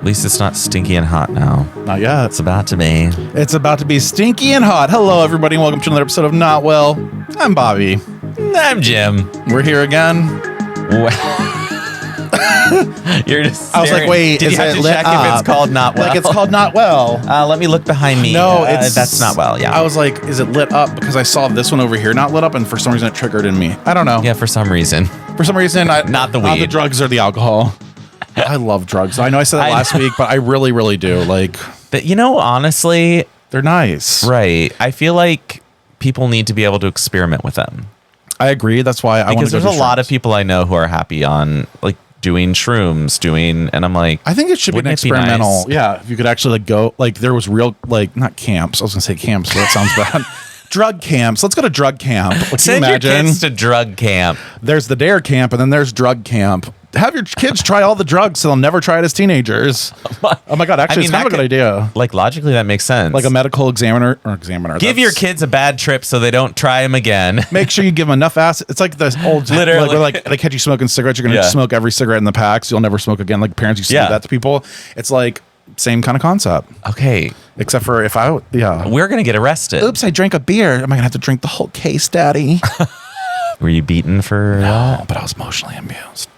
least it's not stinky and hot now. Not yet. It's about to be. It's about to be stinky and hot. Hello, everybody, and welcome to another episode of Not Well. I'm Bobby. I'm Jim. We're here again. You're just. I was like, wait, did is you have it to lit check up? if it's called Not Well? Like, it's called Not Well. Let me look behind me. No, that's Not Well. Yeah. I was like, is it lit up? Because I saw this one over here not lit up, and for some reason it triggered in me. I don't know. Yeah, for some reason. For some reason, Not the not the weed. drugs or the alcohol. I love drugs. I know I said that last week, but I really, really do. Like, But honestly, they're nice. right? I feel like people need to be able to experiment with them. I agree. That's why I want to Because go there's to a lot shrooms. of people I know who are happy on like doing shrooms, and I'm like, I think it should be an wouldn't it be experimental. nice? Yeah, if you could actually go, like, there was real, like, not camps. I was gonna say camps, but that sounds bad. Drug camps. Let's go to drug camp. Can you Send imagine? your kids to drug camp. There's the dare camp, and then there's drug camp. Have your kids try all the drugs so they'll never try it as teenagers. Oh my god! Actually, it's kind of a good idea. Like logically, that makes sense. Like a medical examiner. Give your kids a bad trip so they don't try them again. Make sure you give them enough acid. It's like this old, Literally. like they catch you smoking cigarettes. You're gonna Yeah. smoke every cigarette in the pack, so you'll never smoke again. Like parents used to do that to people. It's like same kind of concept, Okay, except for if we're gonna get arrested. Oops, I drank a beer. Am I gonna have to drink the whole case, Daddy? Were you beaten for? No, but I was emotionally abused.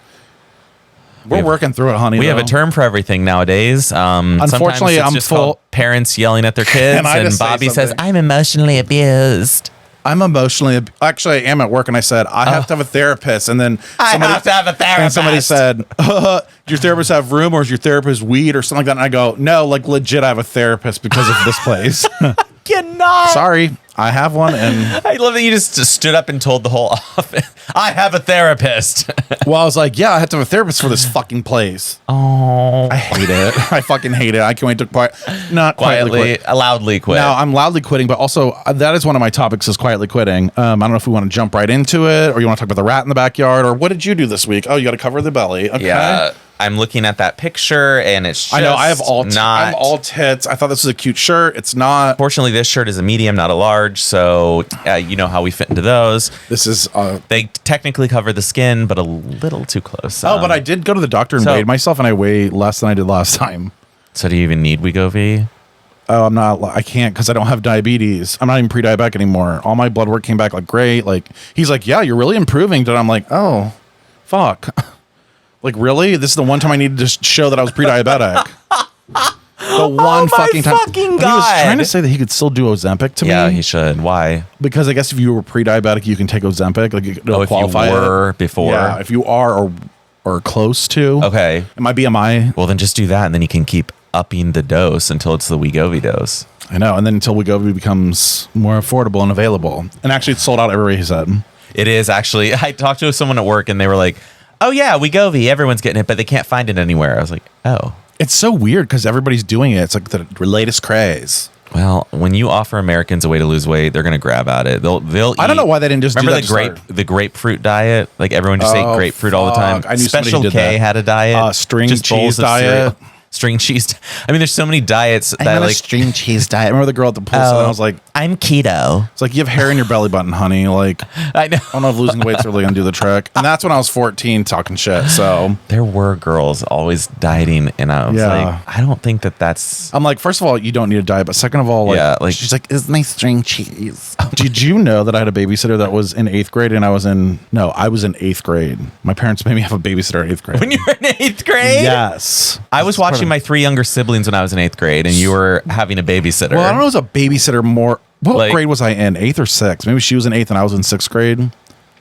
We're working through it, honey. We have a term for everything nowadays. Unfortunately, sometimes it's I'm just full- called parents yelling at their kids, And I and just say Bobby says, something. "I'm emotionally abused." I'm emotionally. Actually, I am at work, and I said I have to have a therapist, and then I have to have a therapist. And somebody said, "Do your therapist have room, or is your therapist weed, or something like that?" And I go, "No, like legit, I have a therapist because of this place." "Cannot." Sorry, I have one, and I love that you just stood up and told the whole office, "I have a therapist." well, I was like, "Yeah, I have to have a therapist for this fucking place." Oh, I hate it. I fucking hate it. I can't wait to not quietly, loudly quit. Now I'm loudly quitting, but also that is one of my topics is quietly quitting. I don't know if we want to jump right into it, or you want to talk about the rat in the backyard, or what did you do this week? Oh, you got to cover the belly. Okay. Yeah, I'm looking at that picture, and it's just I know I have not. I'm all tits. I thought this was a cute shirt. It's not. Fortunately, this shirt is a medium, not a large, so you know how we fit into those. This is. They technically cover the skin, but a little too close. Oh, but I did go to the doctor and weighed myself, and I weigh less than I did last time. So do you even need Wegovy? Oh, I'm not. I can't because I don't have diabetes. I'm not even pre-diabetic anymore. All my blood work came back like great. Like he's like, yeah, you're really improving. And I'm like, oh, fuck. Like really? This is the one time I needed to show that I was pre-diabetic. The one fucking time. fucking But he was God. trying to say that he could still do Ozempic to me. Yeah, he should. Why? Because I guess if you were pre-diabetic, you can take Ozempic. Like it'll qualify. If you were before. Yeah, if you are or close to. Okay. And my BMI. Well, then just do that, and then you can keep upping the dose until it's the Wegovy dose. I know, and then until Wegovy becomes more affordable and available. And actually, it's sold out everywhere. He said It is actually. I talked to someone at work, and they were like, "Oh yeah, Wegovy, everyone's getting it, but they can't find it anywhere." I was like, "Oh." it's so weird because everybody's doing it. It's like the latest craze. Well, when you offer Americans a way to lose weight, they're going to grab at it. They'll. I don't know why they didn't just remember do that the grapefruit diet. Like everyone just ate grapefruit all the time. I knew somebody Special who did K that. had a diet. String just cheese bowls of diet. cereal. String cheese. I mean, there's so many diets that I'm on a like. string cheese diet. I remember the girl at the pool. And I was like, I'm keto. it's like you have hair in your belly button, honey. Like I know. I don't know if losing weight's really gonna do the trick. And that's when I was 14 talking shit. So There were girls always dieting, and I was like, I don't think that's. I'm like, first of all, you don't need a diet, but second of all, like, Yeah, like- she's like, is my string cheese? Did you know that I had a babysitter that was in 8th grade and I was in 8th grade. My parents made me have a babysitter in 8th grade. When you were in 8th grade? Yes. I was watching my 3 younger siblings when I was in 8th grade, and you were having a babysitter. Well, I don't know if it was a babysitter more. What Like- grade was I in? 8th or 6th? Maybe she was in 8th and I was in 6th grade.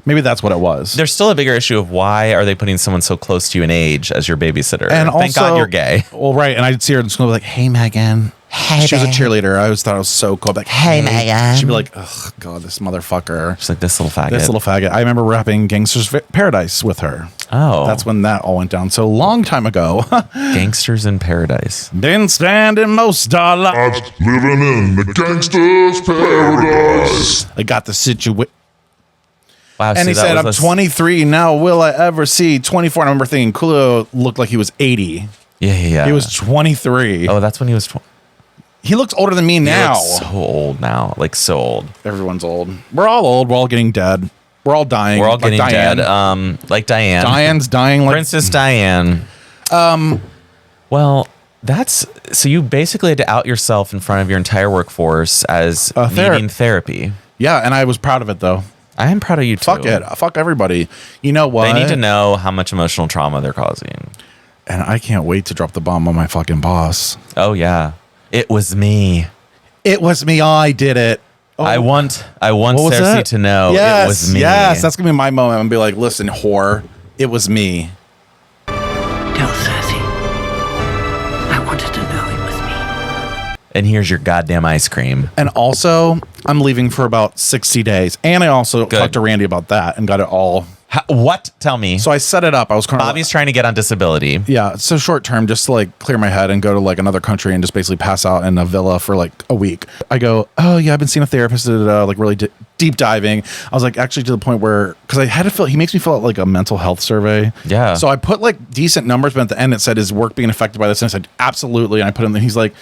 Maybe that's what it was. There's still a bigger issue of why are they putting someone so close to you in age as your babysitter? And Thank also, God you're gay. Well, right. And I'd see her in school like, hey, Megan. Hey, She was a babe. cheerleader. I always thought it was so cool. Like, Hey, Megan. She'd be like, oh, God, this motherfucker. Just like this little faggot. This little faggot. I remember rapping Gangster's Paradise with her. Oh. That's when that all went down. So long time ago. Gangsters in Paradise. Didn't stand in most dollar. Living in the gangster's paradise. I got the situation. Wow. And he said, I'm 23 now. Will I ever see 24? And I remember thinking Coolio looked like he was 80. Yeah. He was 23. Oh, that's when he was. He looks older than me now. He looks so old now. Like so old. Everyone's old. We're all old. We're all getting dead. We're all dying. We're all Like getting Diane. dead. Like Diane. Diane's dying like Princess Diane. Well, That's so you basically had to out yourself in front of your entire workforce as needing therapy. Yeah, and I was proud of it though. I am proud of you too. Fuck it. Fuck everybody. You know what? They need to know how much emotional trauma they're causing. And I can't wait to drop the bomb on my fucking boss. Oh yeah. It was me. It was me. I did it. Oh. I want Cersei to know it was me. Yes, that's gonna be my moment. I'm gonna be like, listen, whore, it was me. Tell Cersei. I wanted to know it was me. And here's your goddamn ice cream. And also, I'm leaving for about 60 days. And I also talked to Randy about that and got it all. What? Tell me. So I set it up. I was kind of Bobby's trying to get on disability. Yeah, so short term, just to like clear my head and go to like another country and just basically pass out in a villa for like a week. I go, oh yeah, I've been seeing a therapist, like really deep diving. I was like actually to the point where, because I had to he makes me fill out like a mental health survey. Yeah. So I put like decent numbers, but at the end it said, is work being affected by this? And I said, absolutely. And I put in there, he's like,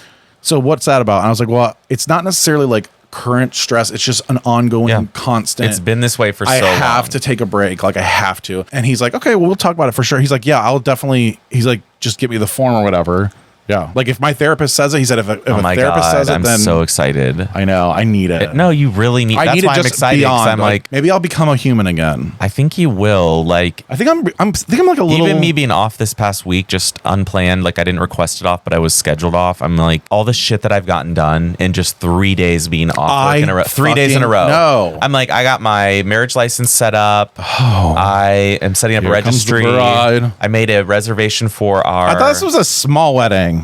so what's that about? And I was like, well, it's not necessarily like current stress. It's just an ongoing, constant. It's been this way for so long. I have to take a break. Like I have to. And he's like, okay, well, we'll talk about it for sure. He's like, yeah, I'll definitely. He's like, just give me the form or whatever. Yeah. Like if my therapist says it, he said, if a therapist says it, I'm then so excited. I know. I need it. No, you really need. That's why I'm excited. Because I'm like, maybe I'll become a human again. I think you will. Like, I think I'm like a little. Even me being off this past week, just unplanned. Like I didn't request it off, but I was scheduled off. I'm like, all the shit that I've gotten done in just 3 days being off work in a row. 3 days in a row. No. I'm like, I got my marriage license set up. Oh. I am setting up a registry. I made a reservation for our. I thought this was a small wedding.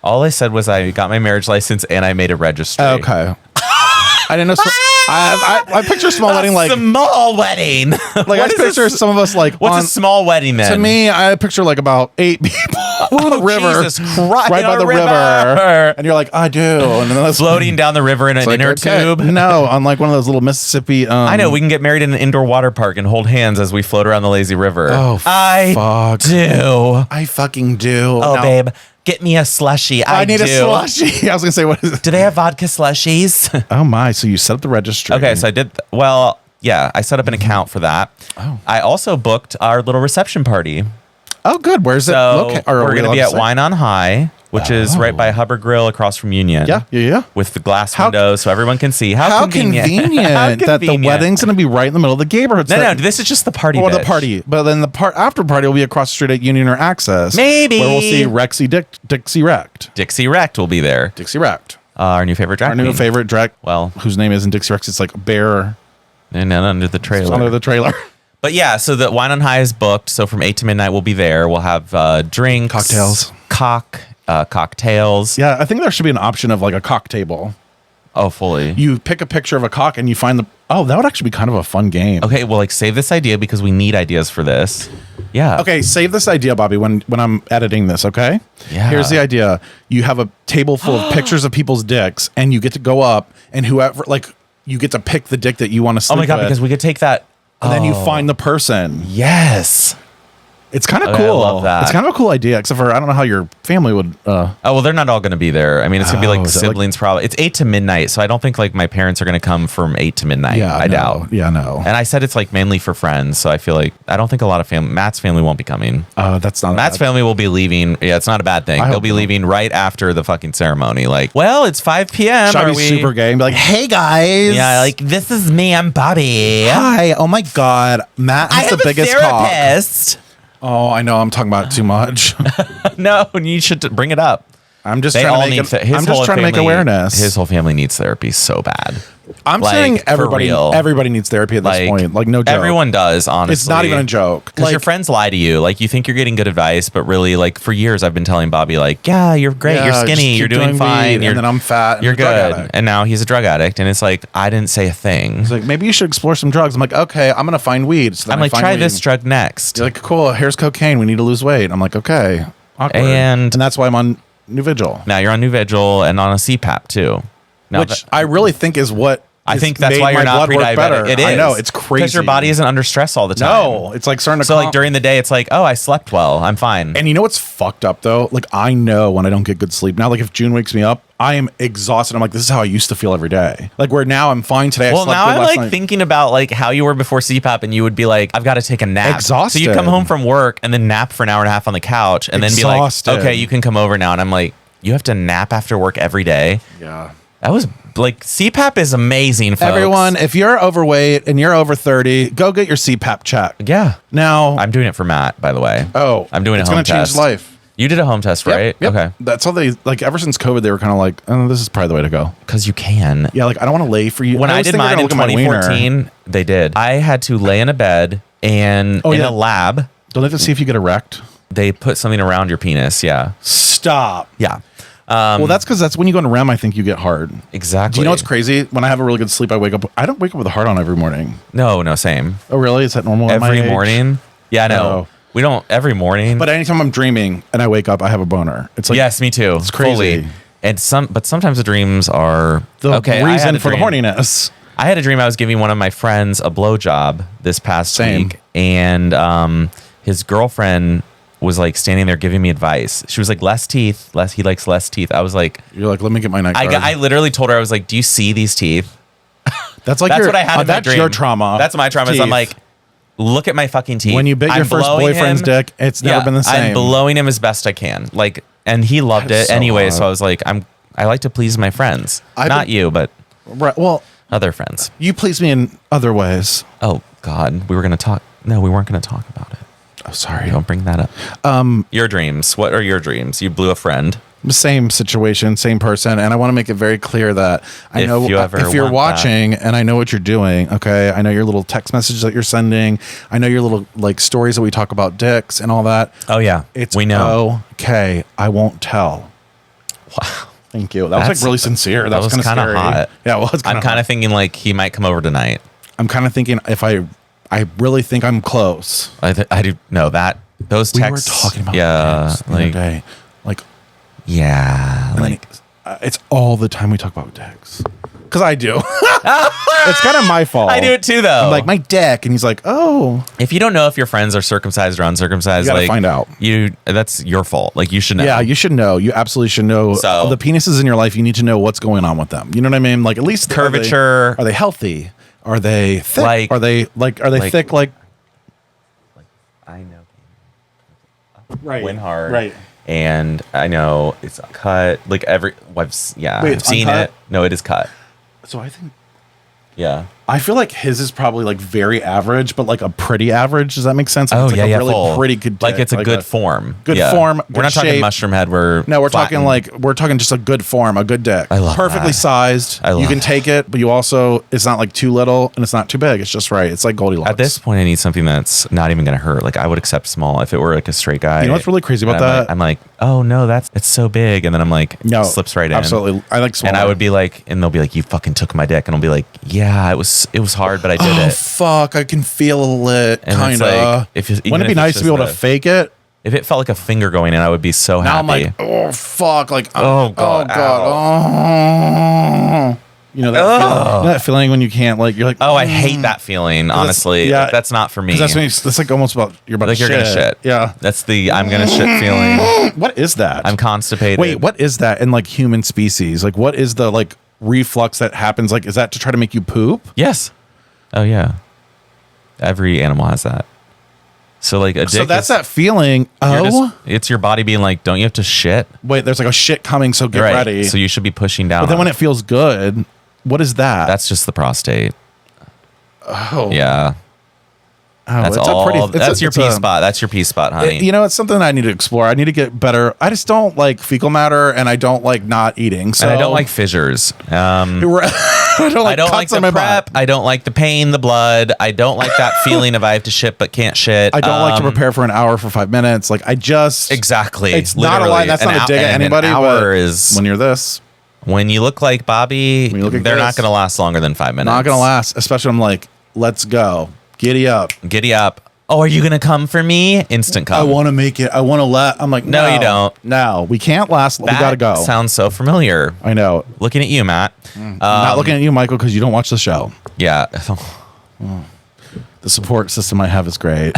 All I said was I got my marriage license and I made a registry. Okay. I didn't know. I picture small wedding like small wedding. Like I picture some of us like. What's a small wedding then? To me, I picture like about 8 people on the river, Jesus Christ, right by the river, and you're like, I do, and then that's floating down the river in an inner tube. No, on like one of those little Mississippi. I know we can get married in an indoor water park and hold hands as we float around the lazy river. Oh, I do. I fucking do. Oh, babe. Get me a slushie. I need a slushie. I was gonna say, what is it? Do they have vodka slushies? Oh my! So you set up the registry. Okay, so I did. Well, yeah, I set up an account for that. Oh. I also booked our little reception party. Oh, good. Where's it? Okay. We're gonna be at Wine on High, which is right by Hubbard Grill across from Union. Yeah. With the glass windows so everyone can see. How convenient. How that the wedding's going to be right in the middle of the neighborhood. No, this is just the party. Or the party. But then the after party will be across the street at Union or Access. Maybe. Where we'll see Dixie Wrecked. Dixie Wrecked will be there. Dixie Wrecked. Our new favorite drag queen. Our new favorite drag. Well, whose name isn't Dixie Wrecked. It's like a bear. And then under the trailer. It's under the trailer. But yeah, so the Wine on High is booked. So from 8 to midnight, we'll be there. We'll have drinks. Cocktails. Cocktails. Yeah, I think there should be an option of like a cock table. Oh, fully. You pick a picture of a cock and you find the. Oh, that would actually be kind of a fun game. Okay, well, like save this idea because we need ideas for this. Yeah. Okay, save this idea, Bobby, when I'm editing this, okay? Yeah. Here's the idea. You have a table full of pictures of people's dicks and you get to go up and whoever, like, you get to pick the dick that you want to sleep with. Oh my God, because we could take that. And then you find the person. Yes. It's kind of cool. I love that. It's kind of a cool idea, except for I don't know how your family would. Oh, well, they're not all going to be there. I mean, it's going to be like siblings probably. It's 8 to midnight, so I don't think like my parents are going to come from 8 to midnight. Yeah, I doubt. Yeah, no. And I said it's like mainly for friends, so I feel like I don't think a lot of family. Matt's family won't be coming. That's not. Matt's family will be leaving. Yeah, it's not a bad thing. They'll be leaving right after the fucking ceremony. Like, well, it's 5 p.m. Should I be super gay and be like, hey guys? Yeah, like this is me. I'm Bobby. Hi. Oh my God, Matt has the biggest therapist. cock. Oh, I know. I'm talking about it too much. No, you should bring it up. I'm just trying to make awareness. His whole family needs therapy so bad. I'm saying everybody needs therapy at this point. Like, no joke. Everyone does, honestly. It's not even a joke. Because your friends lie to you. Like, you think you're getting good advice, but really, like, for years, I've been telling Bobby, like, yeah, you're great. You're skinny. You're doing fine. And then I'm fat. You're good. And now he's a drug addict. And it's like, I didn't say a thing. He's like, maybe you should explore some drugs. I'm like, okay, I'm going to find weed. So I'm like, try this drug next. You're like, cool. Here's cocaine. We need to lose weight. I'm like, okay. Awkward. And that's why I'm on New Vigil. Now you're on New Vigil and on a CPAP too. Which I really think is what I think has that's made why you're my not blood work pre-diabetic. better. It is. I know, it's crazy. Because your body isn't under stress all the time. No, it's like starting to So like during the day, it's like, oh, I slept well. I'm fine. And you know what's fucked up though? Like I know when I don't get good sleep. Now, like if June wakes me up, I am exhausted. I'm like, this is how I used to feel every day. Like where now I'm fine today. Well, I slept now good I'm last like night. thinking about like how you were before CPAP, and you would be like, I've got to take a nap. Exhausted. So you come home from work and then nap for an hour and a half on the couch, and then be Exhausted. like, okay, you can come over now. And I'm like, you have to nap after work every day. Yeah. That was like CPAP is amazing, folks. Everyone, if you're overweight and you're over 30, go get your CPAP check. Yeah. Now, I'm doing it for Matt, by the way. oh, I'm doing it's a home gonna change test. life. You did a home test, right? Yep. Okay. That's how they like. Ever since COVID, they were kind of like, oh, this is probably the way to go. Because you can. Yeah, like I don't want to lay for you. When I always did think they're mine in gonna look at my wiener. 2014, they did. I had to lay in a bed and in yeah. a lab. Don't they have to see if you get erect? They put something around your penis. Yeah. Stop. Yeah. Well, that's because that's when you go into REM. I think you get hard. Exactly. Do you know what's crazy? When I have a really good sleep, I wake up. I don't wake up with a heart on every morning. No, same. Oh, really? Is that normal? at my Every age? morning? Yeah, no. No. We don't every morning. But anytime I'm dreaming and I wake up, I have a boner. It's like yes, me too. It's crazy. Fully. And sometimes the dreams are the okay. I had reason a for the dream. horniness. I had a dream I was giving one of my friends a blowjob this past Same. week, and his girlfriend was like standing there giving me advice. She was like, less teeth. He likes less teeth. I was like, You're like, let me get my night guard. I literally told her, I was like, do you see these teeth? That's like That's your, what I had in my that's dream. your trauma. That's my trauma. Is I'm Teeth. like, look at my fucking teeth. When you bit your first blowing boyfriend's dick, it's never been the same. I'm blowing him as best I can. Like, and he loved That is it so anyway. hot. So I was like, I like to please my friends, not you, but right. Well, other friends. you please me in other ways. Oh God, we were gonna talk. No, we weren't gonna talk about it. Oh, sorry. Don't bring that up. Your dreams. What are your dreams? You blew a friend. Same situation, same person, and I want to make it very clear that I If know you ever if you're want watching and I know what you're doing. Okay, I know your little text messages that you're sending. I know your little like stories that we talk about dicks and all that. Oh yeah, It's we know. okay. I won't tell. Wow. Thank you. That was That's- like really sincere. That was kind of kinda scary. hot. Yeah, well, it's I'm kind of thinking like he might come over tonight. I'm kind of thinking if I really think I'm close. I do know that those We texts. were talking about yeah, dicks the other like day. Like yeah, like it's all the time we talk about dicks. Because I do. It's kind of my fault. I do it too though. I'm like my dick, and he's like, oh. if you don't know if your friends are circumcised or uncircumcised, You gotta like find out. that's your fault. Like you should know. Yeah, you should know. You absolutely should know. So- The penises in your life, you need to know what's going on with them. You know what I mean? Like at least Curvature. Are they healthy? Are they thick? Like- are they thick? Like I know. right, Win hard. right. And I know it's cut. Like I've Wait, seen uncut? it. No, it is cut. So I think Yeah. I feel like his is probably like very average, but like a pretty average. Does that make sense? Like Oh it's like yeah, a yeah. really full. pretty good. Like dick, it's a good form. good Yeah. form, We're good not talking shape. mushroom head. We're No, we're flattened. talking just a good form, a good dick. I love perfectly that. sized. I love you can that. take it, but you also it's not like too little and it's not too big. It's just right. It's like Goldilocks. At this point, I need something that's not even going to hurt. Like I would accept small if it were like a straight guy. You know what's really crazy about And that? I'm like, oh no, it's so big, and then I'm like, No, slips right in. absolutely. I like small. And I would be like, and they'll be like, you fucking took my dick, and I'll be like, yeah, it was hard, but I did oh it. fuck! I can feel it. And Kind it's of. like, even Wouldn't it if be it's nice to be just able to fake it? If it felt like a finger going in, I would be so Now happy. I'm like, oh fuck! Like, Oh, God, oh. You know that, that feeling when you can't like you're like, oh, I hate that feeling. Honestly, yeah. Like, that's not for me. 'cause that's like almost about you're about like to you're gonna shit. Yeah. That's the I'm gonna shit feeling. What is that? I'm constipated. Wait, what is that in like human species? Like, what is the like reflux that happens? Like, is that to try to make you poop? Yes. Oh yeah. Every animal has that. So like a dick. So that's is, that feeling. you're Oh, it's your body being like, don't you have to shit? wait, there's like a shit coming, so get Right. ready. So you should be pushing down. but then on when it feels good, what is that? that's just the prostate. oh Yeah. Oh, That's it's all. a pretty. That's your P spot. That's your P spot, honey. You know, it's something I need to explore. I need to get better. I just don't like fecal matter, and I don't like not eating. So and I don't like fissures. I don't like, I don't like cuts on the my butt. prep. I don't like the pain, the blood. I don't like that feeling of I have to shit but can't shit. I don't like to prepare for an hour for 5 minutes. Like I just Exactly. It's not a lie. Literally. That's An not a dig hou- at and anybody. An hour but is when you're this, when you look like Bobby. When you look like they're not this. going to last longer than 5 minutes. not gonna last. Especially I'm like, let's go, giddy up. Giddy up. Oh, are you going to come for me? Instant come. I want to make it. I want to let. I'm like, No, you don't. No, we can't last. We got to go. Sounds so familiar. I know. Looking at you, Matt. I'm not looking at you, Michael, because you don't watch the show. Yeah. The support system I have is great.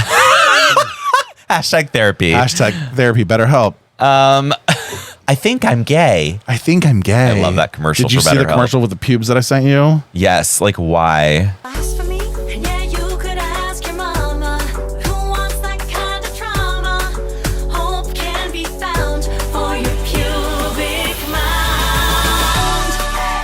Hashtag therapy. Hashtag therapy. BetterHelp. I think I'm gay. I think I'm gay. I love that commercial. Did you for see the BetterHelp. commercial with the pubes that I sent you? Yes. Like, why? Ask for me, and yeah, you could ask your mama. Who wants that kind of trauma? Hope can be found for your pubic mound.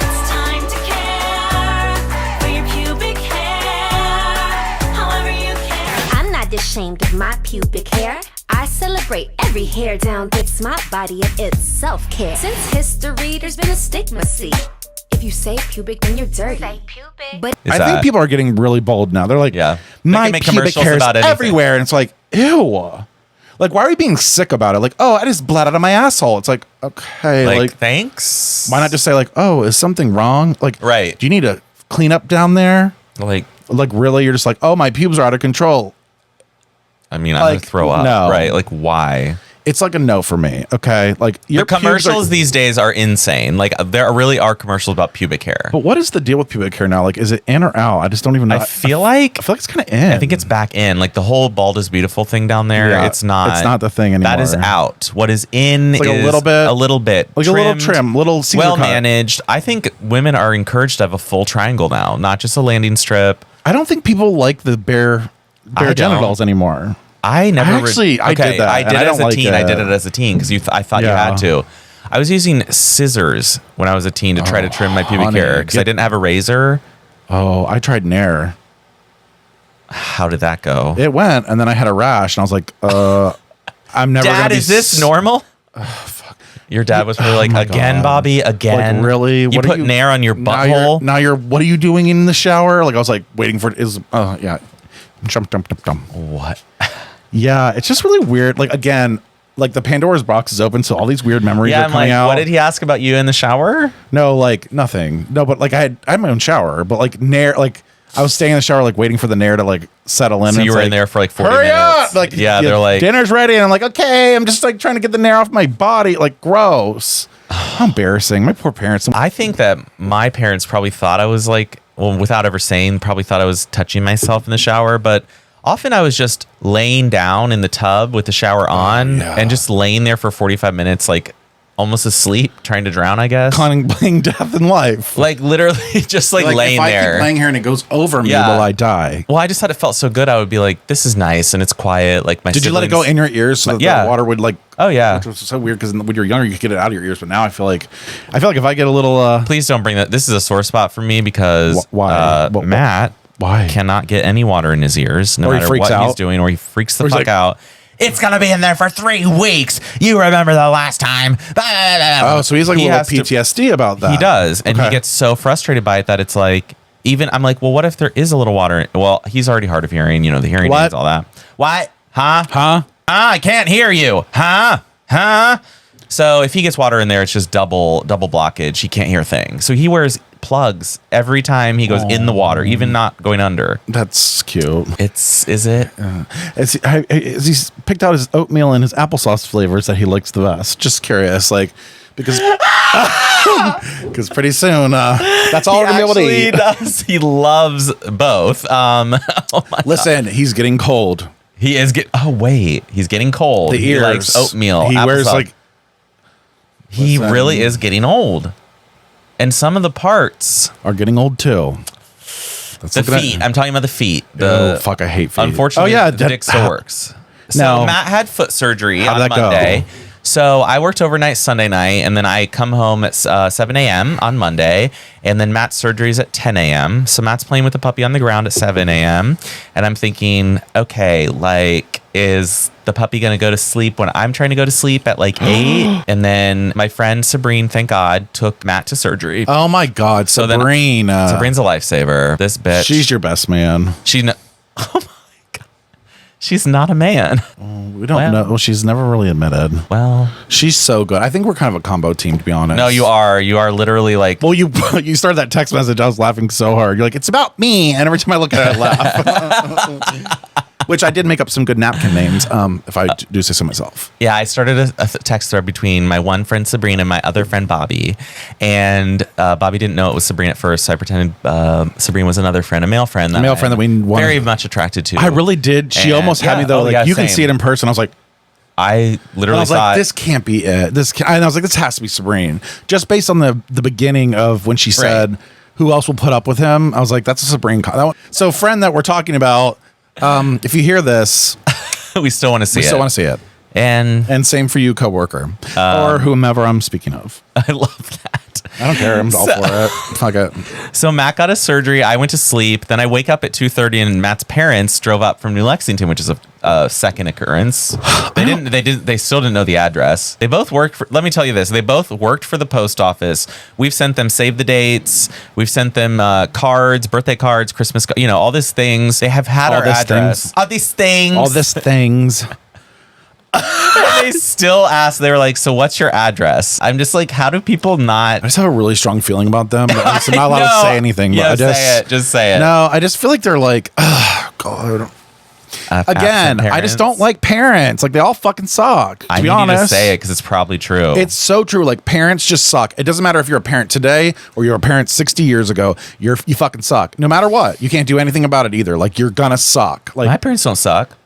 It's time to care for your pubic hair, however you care. I'm not ashamed of my pubic hair. I celebrate every hair down. It's my body and it's self-care. Since history, there's been a stigma, see. If you say pubic, then you're dirty. Say pubic. But Is I that- think people are getting really bold now. They're like, Yeah. my They can make pubic commercials hair is about anything. everywhere. And it's like, ew. Like, why are we being sick about it? Like, oh, I just bled out of my asshole. It's like, okay. Like, Like, thanks. why not just say like, oh, is something wrong? Like, Right. do you need to clean up down there? Like, Like, really? You're just like, oh, my pubes are out of control. I mean, I'm going Like, to throw up. no. Right. Like, why? It's like a no for me. Okay. Like, your The pubes commercials are- these days are insane. Like, there really are commercials about pubic hair. But what is the deal with pubic hair now? Like, is it in or out? I just don't even know. I feel like it's kind of in. I think it's back in. Like the whole bald is beautiful thing down there. Yeah, it's not. it's not the thing anymore. That is out. What is in It's like is a little bit, like a little trim, little Caesar well cut. managed. I think women are encouraged to have a full triangle now, not just a landing strip. I don't think people like the bare I don't. genitals anymore. I never I did that, I and did I it as don't a like teen. I did it. it as a teen because I thought you Yeah. had to. I was using scissors when I was a teen to try to trim my pubic honey, hair because I get- didn't have a razor. Oh, I tried Nair. How did that go? It went, and then I had a rash, and I was like, I'm never Dad, gonna be is this normal? Your dad was probably like, my again, God. Bobby, again. Like, really? You What are put you- Nair on your butthole? Now you're what are you doing in the shower? Like, I was like waiting for it. Is yeah. Jump. What? Yeah, it's just really weird. Like, again, like the Pandora's box is open, so all these weird memories Yeah, are I'm coming like, out. what did he ask about you in the shower? No, like nothing. No, but like I had my own shower, but like Nair, like I was staying in the shower, like waiting for the Nair to like settle in. So and you it's were in like, there for like 40 hurry minutes. up! Like, yeah, they're like, dinner's ready, and I'm like, okay, I'm just like trying to get the Nair off my body. Like, gross. How embarrassing. My poor parents. I think that my parents probably thought I was like, well, without ever saying, probably thought I was touching myself in the shower, but often I was just laying down in the tub with the shower on yeah. and just laying there for 45 minutes, like almost asleep, trying to drown, I guess. Playing death in life. Like literally just like laying if I there. keep laying here and it goes over me, Yeah. will I die? Well, I just thought it felt so good. I would be like, this is nice and it's quiet. Like my Did you let it go in your ears so that Yeah. the water would like? Oh, yeah. Which was so weird because when you're younger you could get it out of your ears, but now I feel like if I get a little Please don't bring that. This is a sore spot for me because Why? Matt Why? cannot get any water in his ears, no Or he matter freaks what he's out. doing, or he freaks the Or he's fuck like- out. It's gonna be in there for 3 weeks. You remember the last time? Oh, so he's like a little has to- PTSD about that. He does, and he Okay. gets so frustrated by it that it's like, even I'm like, well, what if there is a little water? Well, he's already hard of hearing, the hearing What? aids, all that. What? Huh? Huh? I can't hear you. Huh? So if he gets water in there, it's just double blockage. He can't hear a thing. So he wears plugs every time he goes in the water, even not going under. That's cute. Is it? As he's picked out his oatmeal and his applesauce flavors that he likes the best. Just curious, like, because pretty soon that's all we're gonna be able to He eat. does. He loves both. Oh my Listen, he's getting cold. He is he's getting cold. The He ears. likes oatmeal. He wears applesauce. like he listen. really is getting old. And some of the parts, are getting old too. Let's the look at feet. it. I'm talking about the feet. Oh, fuck, I hate feet. Unfortunately, Oh, yeah, the that- dick still works. So No. Matt had foot surgery How'd on that go? Monday. So I worked overnight Sunday night, and then I come home at 7 a.m. on Monday, and then Matt's surgery is at 10 a.m. So Matt's playing with the puppy on the ground at 7 a.m. And I'm thinking, okay, like, is the puppy going to go to sleep when I'm trying to go to sleep at like 8? And then my friend Sabrine, thank God, took Matt to surgery. Oh my God, So then- Sabrine. Sabrine's a lifesaver. This bitch. She's your best man. Oh my God. She's not a man. We don't know. Well, she's never really admitted. Well, She's so good. I think we're kind of a combo team, to be honest. no, you are. You are literally like, Well, you started that text message. I was laughing so hard. You're like, it's about me, and every time I look at it, I laugh. Which I did make up some good napkin names, if I do say so myself. Yeah, I started a text thread between my one friend Sabrina and my other friend Bobby. And Bobby didn't know it was Sabrina at first, so I pretended Sabrina was another friend, a male friend that we were wanted. very much attracted to. I really did. She almost had me, though. You can see it in person. I was like, I literally thought, this can't be it. And I was like, this has to be Sabrina. Just based on the beginning of when she said, who else will put up with him? I was like, that's a Sabrina. So, friend that we're talking about, if you hear this, we still want to see it. We still want to see it. And same for you, coworker, or whomever I'm speaking of. I love that. I don't care. I'm all for it. Fuck it. So Matt got a surgery. I went to sleep. Then I wake up at 2:30, and Matt's parents drove up from New Lexington, which is a second occurrence. They still didn't know the address. They both worked for, let me tell you this. They both worked for the post office. We've sent them save the dates. We've sent them cards, birthday cards, Christmas, all these things. They have had our address. All these things. They still ask. They were like, so what's your address? I'm just like, how do people not? I just have a really strong feeling about them. But I'm not allowed to say anything. Yeah, but just say it. No, I just feel like they're like, oh, God. Again, I just don't like parents. Like, they all fucking suck. To be honest, you to say it because it's probably true. It's so true. Like, parents just suck. It doesn't matter if you're a parent today or you're a parent 60 years ago. You fucking suck. No matter what. You can't do anything about it either. Like, you're gonna suck. Like, my parents don't suck.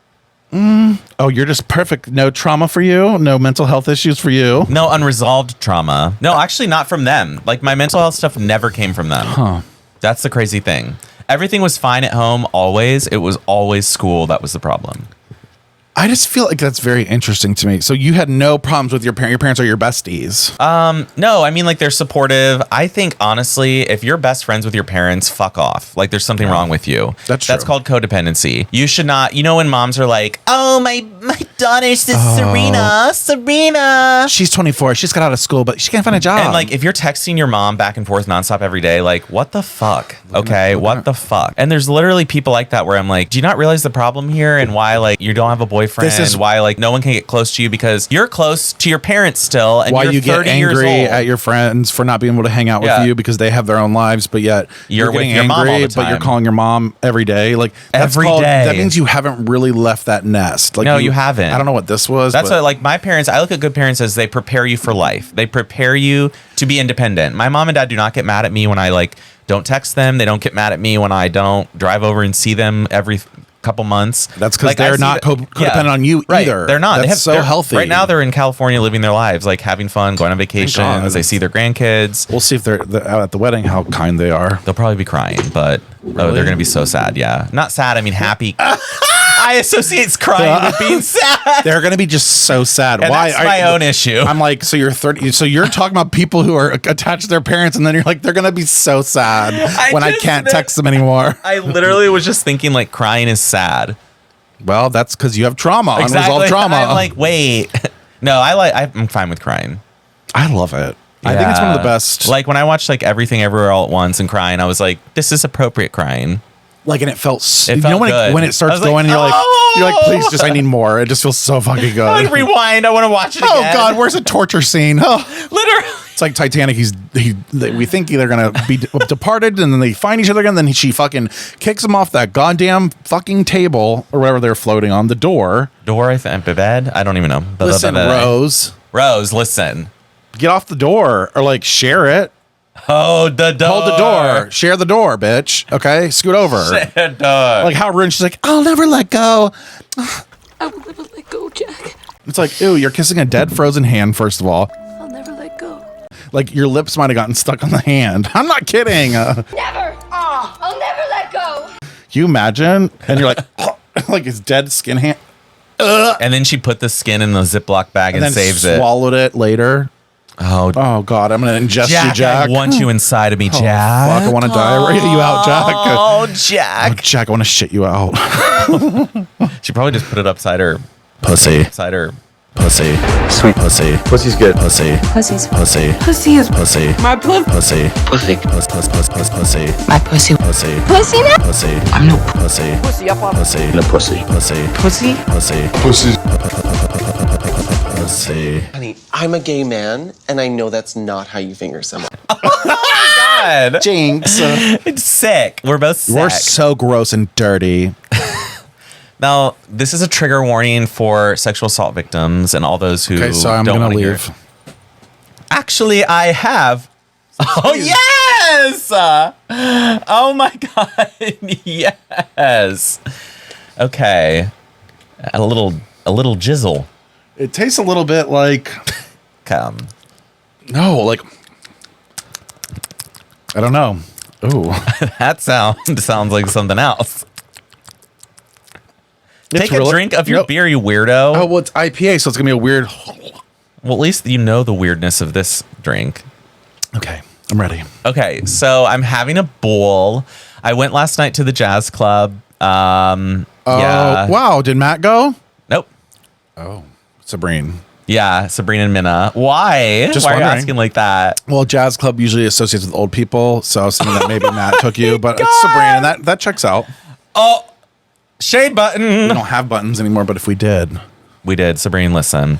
Oh, you're just perfect. No trauma for you. No mental health issues for you. No unresolved trauma. No, actually not from them. Like, my mental health stuff never came from them. Huh. That's the crazy thing. Everything was fine at home always. It was always school that was the problem. I just feel like that's very interesting to me. So you had no problems with your parents. Your parents are your besties. No, I mean, like, they're supportive. I think, honestly, if you're best friends with your parents, fuck off. Like, there's something wrong with you. That's true. That's called codependency. You should not, when moms are like, oh, my daughter's just Serena. She's 24. She just got out of school, but she can't find a job. And, like, if you're texting your mom back and forth nonstop every day, like, what the fuck? Okay, what the fuck? And there's literally people like that where I'm like, do you not realize the problem here and why, like, you don't have a boyfriend? Why, like, no one can get close to you because you're close to your parents still, and why you're you get 30 years angry old. at your friends for not being able to hang out with you because they have their own lives, but yet you're getting with your mom all the but you're time. calling your mom every day. Like, Every day. That means you haven't really left that nest. Like, No, you haven't. I don't know what this was. That's what, like, my parents, I look at good parents as they prepare you for life. They prepare you to be independent. My mom and dad do not get mad at me when I, like, don't text them. They don't get mad at me when I don't drive over and see them every couple months. That's because they're not codependent on you either. They're not. That's they're healthy. Right now, they're in California living their lives, like having fun, going on vacations. They see their grandkids. We'll see if they're out at the wedding, how kind they are. They'll probably be crying, but they're going to be so sad. Yeah. Not sad. I mean, happy. I associate crying with being sad. They're going to be just so sad. And Why? That's my own issue. I'm like, so you're 30. So you're talking about people who are attached to their parents, and then you're like, they're going to be so sad when I can't text them anymore. I literally was just thinking, like, crying is sad. Well, that's because you have trauma, unresolved trauma. I'm like, wait. No, I'm fine with crying. I love it. I think it's one of the best. Like, when I watched, like, Everything Everywhere All at Once and crying, I was like, this is appropriate crying. Like, and it felt good. When it starts going, you're like, please, just I need more. It just feels so fucking good. I rewind. I want to watch it again. Oh God, where's a torture scene? Oh. Literally. It's like Titanic. We think they're gonna be departed, and then they find each other again. Then she fucking kicks him off that goddamn fucking table or whatever they're floating on. The door. Bed. I don't even know. Listen, Rose, listen. Get off the door or like share it. Hold the door. Hold the door. Share the door, bitch. Okay, scoot over. Share the door. Like how rude. She's like, I'll never let go. I will never let go, Jack. It's like, ew, you're kissing a dead frozen hand. First of all. I'll never let go. Like your lips might have gotten stuck on the hand. I'm not kidding. Never. I'll never let go. Can you imagine? And you're like, like his dead skin hand. And then she put the skin in the Ziploc bag and then saves it. Swallowed it later. Oh God, I'm gonna ingest you, Jack. I want you inside of me, Oh, Jack. fuck, I want to diarrhea you out, Jack. Oh, Jack. Oh, Jack, I want to shit you out. She probably just put it upside her Pussy. Upside her. Pussy. Sweet pussy. Pussy's good. Pussy. Pussy's Pussy. pussy is Pussy. my pussy. Pussy. Pussy. Pussy. My pussy. Pussy. Pussy now? Pussy. I'm no Pussy. pussy up on Pussy. No pussy. Pussy. pussy. Pussy. Pussy's Pussy. Honey, I'm a gay man, and I know that's not how you finger someone. God. Jinx. It's sick. We're both sick. We're so gross and dirty. Now, this is a trigger warning for sexual assault victims and all those who Okay, so I'm don't gonna want to hear leave. it. Actually, I have. Oh, yes! Oh, my God. Yes. Okay. A little jizzle. It tastes a little bit like no, like I don't know. Ooh, That sounds like something else. Take a really- drink of your no. beer, you weirdo. Oh, well, it's IPA, so it's gonna be a weird. Well, at least you know the weirdness of this drink. Okay, I'm ready. Okay, so I'm having a bowl. I went last night to the jazz club. Yeah. Wow, did Matt go? Nope. Oh, Sabrine. Yeah, Sabrina and Minna. Why? Just Why are you wondering. asking like that? Well, jazz club usually associates with old people, so I was thinking that maybe Matt took you, but it's Sabrine, and that checks out. Oh, shade button. We don't have buttons anymore, but if we did, We did. Sabrina, listen.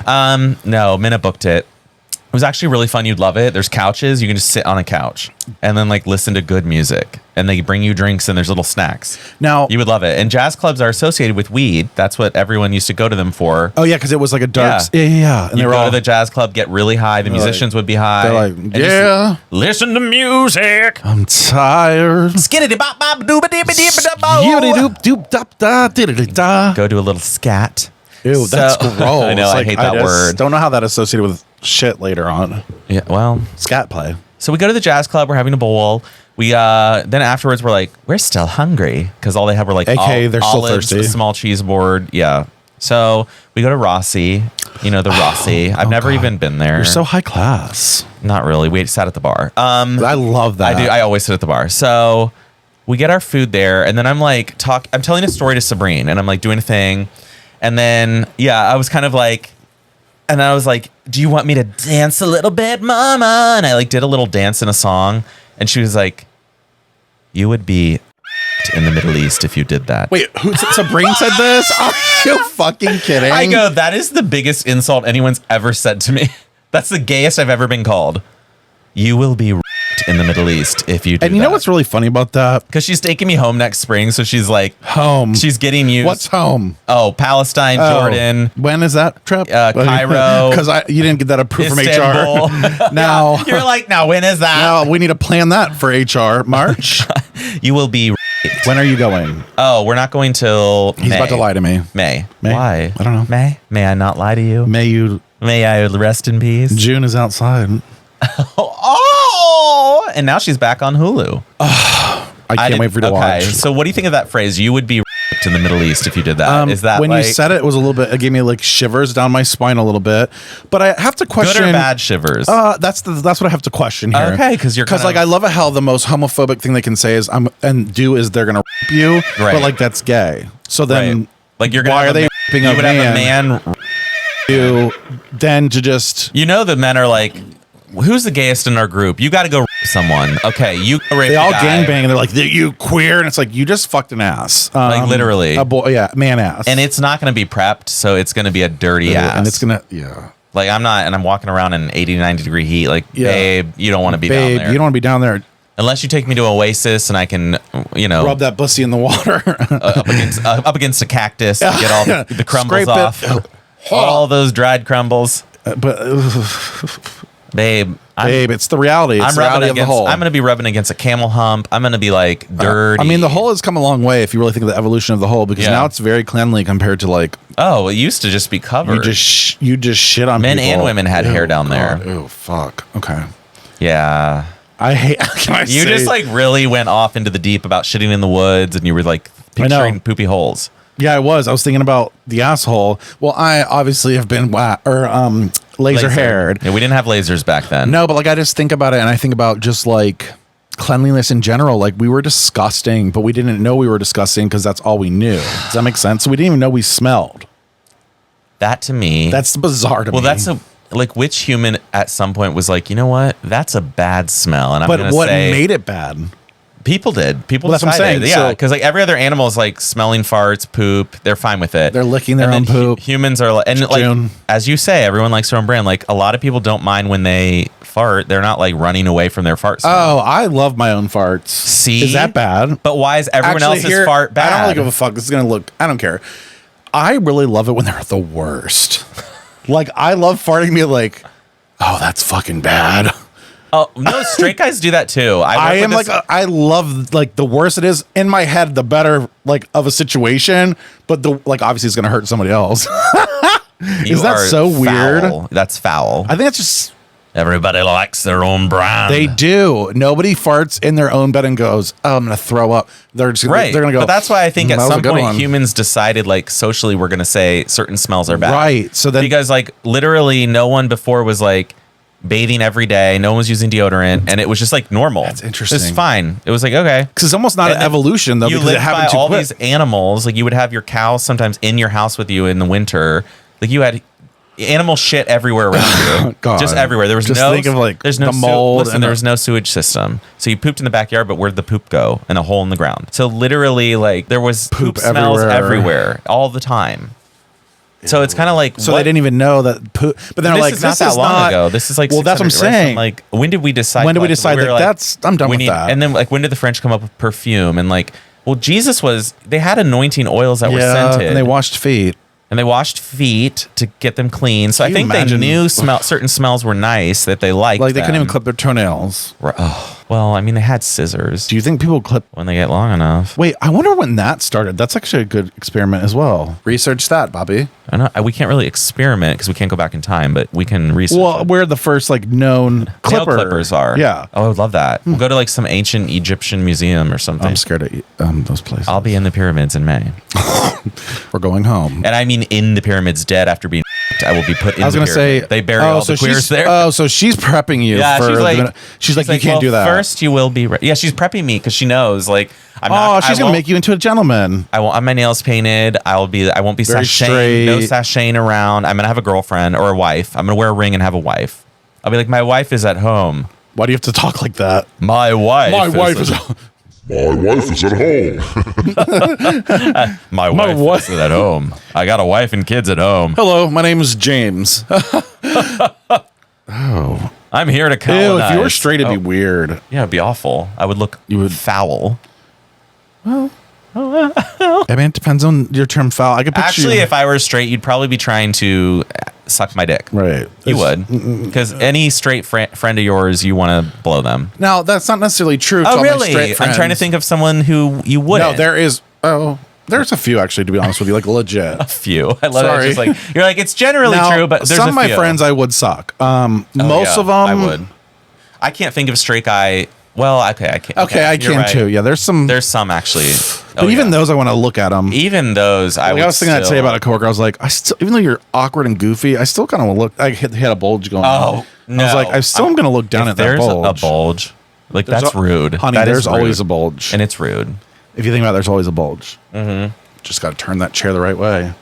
No, Minna booked it. It was actually really fun. You'd love it. There's couches. You can just sit on a couch and then like listen to good music. And they bring you drinks and there's little snacks. now. You would love it. And jazz clubs are associated with weed. That's what everyone used to go to them for. Oh yeah, because it was like a dark. Yeah. Yeah. And You they were go all to the jazz club, get really high. The They're musicians like- would be high. they're like, and just yeah. listen to music. I'm tired. Skiddity bop bop dooba dibba dibba dabba. Yibbity-doop-doop-da-diddity-da. Go do a little scat. Ew, that's So- gross. I know, I hate that just word. Don't know how that associated with shit later on. Yeah, well. Scat play. So we go to the jazz club. We're having a bowl. We then afterwards we're like, we're still hungry because all they have were like AKA they're still olives, thirsty. a small cheese board. Yeah. So we go to Rossi. You know the Rossi. I've never God. even been there. You're so high class. Not really. We sat at the bar. I love that. I do. I always sit at the bar. So we get our food there, and then I'm like I'm telling a story to Sabrine, and I'm like doing a thing, and then I was kind of like. And I was like, do you want me to dance a little bit, mama? And I like did a little dance in a song. And she was like, you would be in the Middle East if you did that. Wait, Sabrine said this? Are you fucking kidding? I go, that is the biggest insult anyone's ever said to me. That's the gayest I've ever been called. You will be in the Middle East if you do And you know what's really funny about that? Because she's taking me home next spring. So she's like, Home. she's getting used. What's home? Oh, Palestine, Jordan. When is that trip? Cairo. Because you didn't get that approved from Istanbul. HR. Now, You're like, now when is that? now we need to plan that for HR. March. You will be. When are you going? Oh, we're not going till He's May. about to lie to me. May. May? Why? I don't know. May? May I not lie to you? May I rest in peace? June is outside. Oh! And now she's back on Hulu. I can't wait for you to watch. So what do you think of that phrase? You would be in the Middle East if you did that. Is that when like you said it, it was a little bit. It gave me like shivers down my spine a little bit. But I have to question. good or bad shivers? That's what I have to question here. Okay, 'cause you're kind like of- I love it how the most homophobic thing they can say is is they're gonna rape you, Right. but like that's gay. So then Right. Like you're gonna why have are they raping you a would man? have a man. You then to just You know the men are like, who's the gayest in our group? You got to go rape someone. Okay, you go rape they a all guy. gangbang and they're like you queer and it's like you just fucked an ass, Like, literally. a boy, man ass, And it's not going to be prepped, so it's going to be a dirty ass. and it's gonna Like I'm not, and I'm walking around in 80, 90 degree heat. Like, Yeah. babe, you don't want to be babe, down there. you don't want to be down there. Unless you take me to Oasis and I can, Rub that pussy in the water. up against a cactus to get all the crumbles Scrape it. off. All those dried crumbles. But Babe, it's the reality. It's I'm the rubbing reality of the against. whole. I'm going to be rubbing against a camel hump. I'm going to be like dirty. I mean, the whole has come a long way if you really think of the evolution of the whole, because Yeah. now it's very cleanly compared to like Oh, it used to just be covered. you just shit on Men people. and women had hair down there. Oh fuck. Okay. Yeah. I hate. Can I You say- just like really went off into the deep about shitting in the woods, and you were like I know. picturing poopy holes. Yeah, I was. I was thinking about the asshole. Well, I obviously have been laser haired. Yeah, we didn't have lasers back then. No, but like I just think about it, and I think about just like cleanliness in general. Like we were disgusting, but we didn't know we were disgusting because that's all we knew. Does that make sense? So we didn't even know we smelled. That to me. That's bizarre to me. well, that's a like which human at some point was like, you know what? That's a bad smell, and I'm But gonna what say made it bad? People did. People Well, that's what I'm decided. saying. Yeah, So- because like every other animal is like smelling farts, poop. They're fine with it. They're licking their And own then poop. Humans are like, and June. like as you say, everyone likes their own brand. Like a lot of people don't mind when they fart. They're not like running away from their fart smell. Oh, I love my own farts. See? Is that bad? But why is everyone Actually, else's here, fart bad? I don't really give a fuck. This is gonna look. I don't care. I really love it when they're the worst. Like I love farting me like, oh, that's fucking bad. Oh no, straight guys do that too. I work am with like I love like the worse it is in my head, the better like of a situation. But the like obviously it's gonna hurt somebody else. you is that are so weird? foul. That's foul. I think that's just Everybody likes their own brand. they do. Nobody farts in their own bed and goes, "Oh, I'm gonna throw up." They're just Right. They're gonna go. But that's why I think "Mm, at that was a some good point one." humans decided like socially we're gonna say certain smells are bad. Right. So then because like literally no one before was like bathing every day. No one was using deodorant, and it was just like normal. That's interesting. It's fine. It was like okay. because it's almost not And an then evolution though You because it lived by happened too all quick. these animals. Like you would have your cows sometimes in your house with you in the winter. Like you had animal shit everywhere around you. God. Just everywhere. There was Just no think of, like, there's no the mold listen, and there the- was no sewage system. So you pooped in the backyard, but where'd the poop go? In a hole in the ground. So literally like there was poop smells everywhere all the time. So it's kind of like So what- they didn't even know that poop. But they're this like, is not this that is long not ago. This is like well, that's what I'm 600, right? saying. So, like when did we decide? When did we collectively? decide were that like, that's- I'm done with that. And then like when did the French come up with perfume and like well Jesus was they had anointing oils that were scented and they washed feet. and they washed feet to get them clean. So I you think imagine- they knew certain smells were nice that they liked. Like they couldn't even them. clip their toenails. Oh, well, I mean they had scissors Do you think people clip? when they get long enough. Wait, I wonder when that started. That's actually a good experiment as well. Research that, Bobby. I know we can't really experiment because we can't go back in time, but we can research. Well, it. where the first like known Nail clipper. clippers are. Yeah, Oh, I would love that. We'll go to like some ancient Egyptian museum or something. I'm scared of those places. I'll be in the pyramids in May. We're going home. And I mean in the pyramids dead after being I will be put in I was the gonna say pyramid. They bury all the queers she's, there. Oh, so she's prepping you. yeah, for she's like, she's like, you can't well, do that. First, you will be. Yeah, she's prepping me because she knows. Like, I'm oh, not. she's gonna make you into a gentleman. I won't have my nails painted. I won't be Very sashaying. No straight. sashaying around. I'm gonna have a girlfriend or a wife. I'm gonna wear a ring and have a wife. I'll be like, my wife is at home. Why do you have to talk like that? My wife. My wife is. My wife is at home. My My wife wife- is at home. I got a wife and kids at home. Hello, my name is James. I'm here to Ew, colonize. if you were straight, it'd Oh, be weird. yeah, it'd be awful. I would look. You would- foul. I mean, it depends on your term foul. I could picture Actually, you. if I were straight, you'd probably be trying to suck my dick. Right. You would. Because any straight friend of yours, you want to blow them. Now, that's not necessarily true. to Oh, all my really? straight I'm trying to friends. think of someone who you wouldn't. No, there is. Oh, there's a few actually. To be honest with you, like legit. Few. I love Sorry. it. It's just like, you're like, it's generally Now, true, but there's some a of my few. friends I would suck. Oh, Most yeah, of them I would. I can't think of a straight guy. Well, okay, I can't. Okay, I you're can right. too. Yeah, there's some. There's some actually. but Oh, even yeah. those, I want to look at them. Even those, Like, I was thinking that today about a coworker. I was like, I still, even though you're awkward and goofy, I still kind of look. I had a bulge going. Oh, on. I was like, I still am going to look down if at that there's bulge. a bulge, like There's that's rude. honey. That is There's always rude. a bulge, and it's rude. if you think about it, there's always a bulge. Mm-hmm. Just got to turn that chair the right way.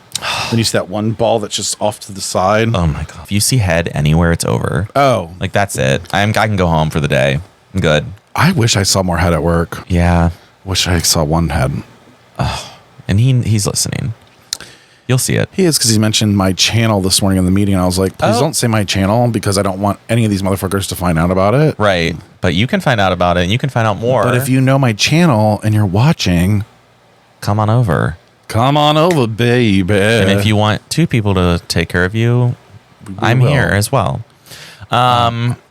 Then you see that one ball that's just off to the side. Oh my god! If you see head anywhere, it's over. Oh, Like that's it. I can go home for the day. I'm good. I wish I saw more head at work. Yeah, Wish I saw one head. and he's listening. You'll see it. He is because he mentioned my channel this morning in the meeting. And I was like, please Oh. don't say my channel because I don't want any of these motherfuckers to find out about it. Right, but you can find out about it, and you can find out more. But if you know my channel and you're watching, come on over, come on over, baby. and if you want two people to take care of you, I'm will. here as well.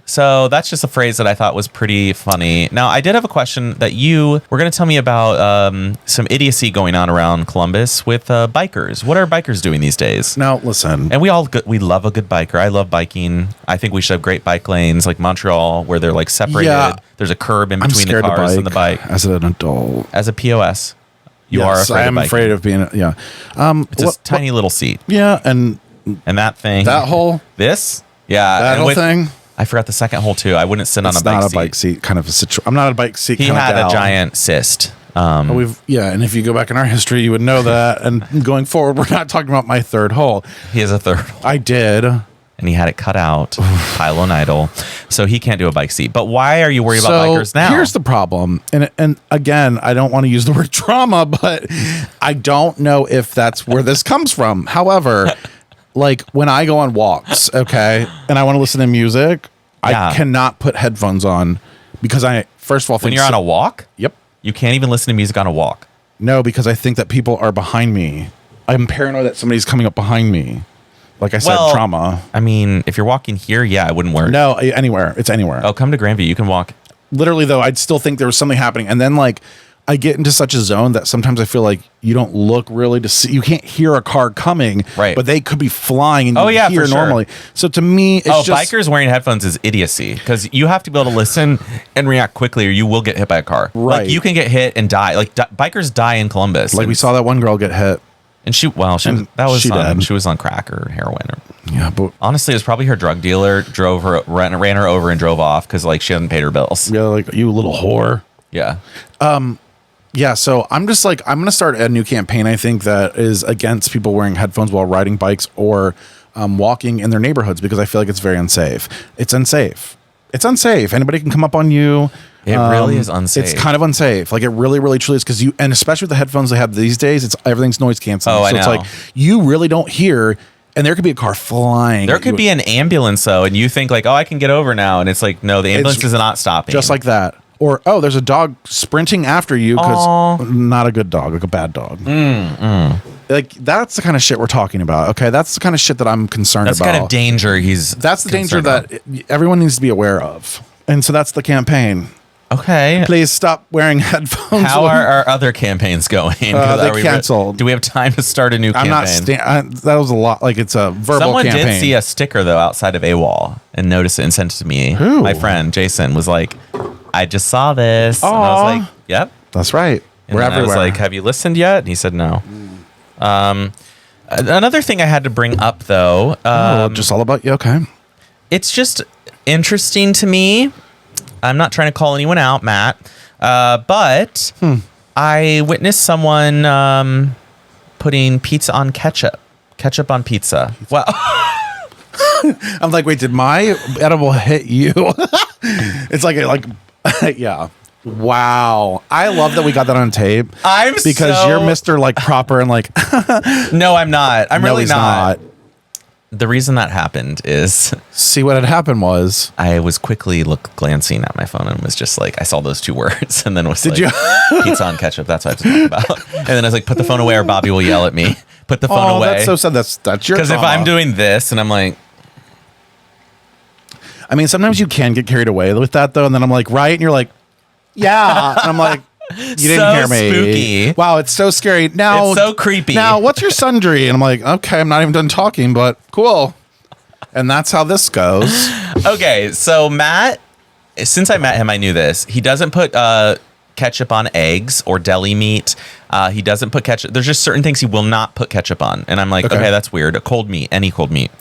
So that's just a phrase that I thought was pretty funny. Now, I did have a question that you were going to tell me about some idiocy going on around Columbus with bikers. What are bikers doing these days? Now, listen. And we love a good biker. I love biking. I think we should have great bike lanes like Montreal where they're like separated. Yeah. There's a curb in I'm between the scared cars to and the bike. as an adult. As a POS, you are Yes, afraid I of am biking. afraid of being, yeah. It's a tiny little seat. Yeah, and And that thing. that whole, This? Yeah. that and whole with- thing, I forgot the second hole too. I wouldn't sit on it's a bike not seat. a bike seat kind of a situation. I'm not a bike seat He kind of had gal. a giant cyst. And if you go back in our history, you would know that. And going forward, we're not talking about my third hole. He has a third hole. I did. and he had it cut out, pilonidal, so he can't do a bike seat. But why are you worried about bikers now? Here's the problem, and again, I don't want to use the word trauma, but I don't know if that's where this comes from. However, like when I go on walks, okay, and I want to listen to music, I cannot put headphones on because first of all, when you're on a walk, yep, you can't even listen to music on a walk. No, because I think that people are behind me. I'm paranoid that somebody's coming up behind me. Like I said, trauma. I mean, if you're walking here, it wouldn't work. No, anywhere. It's anywhere. Oh, come to Grandview. You can walk. Literally, though, I'd still think there was something happening. And then, like, I get into such a zone that sometimes I feel like you don't look really to see. You can't hear a car coming, right? But they could be flying and you hear for sure. normally. So to me, it's just... bikers wearing headphones is idiocy because you have to be able to listen and react quickly or you will get hit by a car. Right. Like, you can get hit and die. Like, bikers die in Columbus. Like, we saw that one girl get hit. And she was on crack or heroin. Yeah, but honestly, it was probably her drug dealer ran her over and drove off because like she hadn't paid her bills. Yeah, like you little whore. Yeah. Yeah, so I'm just like, I'm going to start a new campaign, I think, that is against people wearing headphones while riding bikes or walking in their neighborhoods because I feel like it's very unsafe. It's unsafe. It's unsafe. Anybody can come up on you. It really is unsafe. It's kind of unsafe. Like it really, really, truly is because and especially with the headphones they have these days, everything's noise canceling. Oh, I know. It's like you really don't hear, and there could be a car flying. There could be an ambulance though, and you think like, oh, I can get over now, and it's like, no, the ambulance is not stopping. Just like that. Or, oh, there's a dog sprinting after you because not a good dog, like a bad dog. Like, that's the kind of shit we're talking about, okay? That's the kind of shit that I'm concerned about. That's the kind of danger That's the danger that everyone needs to be aware of. And so that's the campaign. Okay. Please stop wearing headphones. How are our other campaigns going? They canceled. Do we have time to start a new campaign? That was a lot. Like, it's a verbal campaign. Someone did see a sticker, though, outside of AWOL and noticed it and sent it to me. Who? My friend, Jason, was like, I just saw this. And I was like, yep. That's right. And We're everywhere. I was like, have you listened yet? And he said no. Another thing I had to bring up, though. Just all about you. Okay. It's just interesting to me. I'm not trying to call anyone out, Matt, but I witnessed someone putting pizza on ketchup. Ketchup on pizza. Well, I'm like, wait, did my edible hit you? It's like, yeah. Wow. I love that we got that on tape. Because you're Mr. like proper and like. No, I'm not. I'm really he's not. The reason that happened is... See, what had happened was... I was quickly glancing at my phone and was just like, I saw those two words and then was Did like, pizza on ketchup, that's what I was talking about. And then I was like, put the phone away or Bobby will yell at me. Put the phone away. That's so sad. That's your Because if I'm doing this and I'm like... I mean, sometimes you can get carried away with that though. And then I'm like, right? And you're like, yeah. And I'm like... You didn't hear me. Spooky. Wow, it's so scary. Now it's so creepy. Now, what's your sundry? And I'm like, okay, I'm not even done talking, but cool. And that's how this goes. Okay, so Matt, since I met him, I knew this. He doesn't put ketchup on eggs or deli meat. He doesn't put ketchup. There's just certain things he will not put ketchup on. And I'm like, okay, that's weird. A cold meat, any cold meat.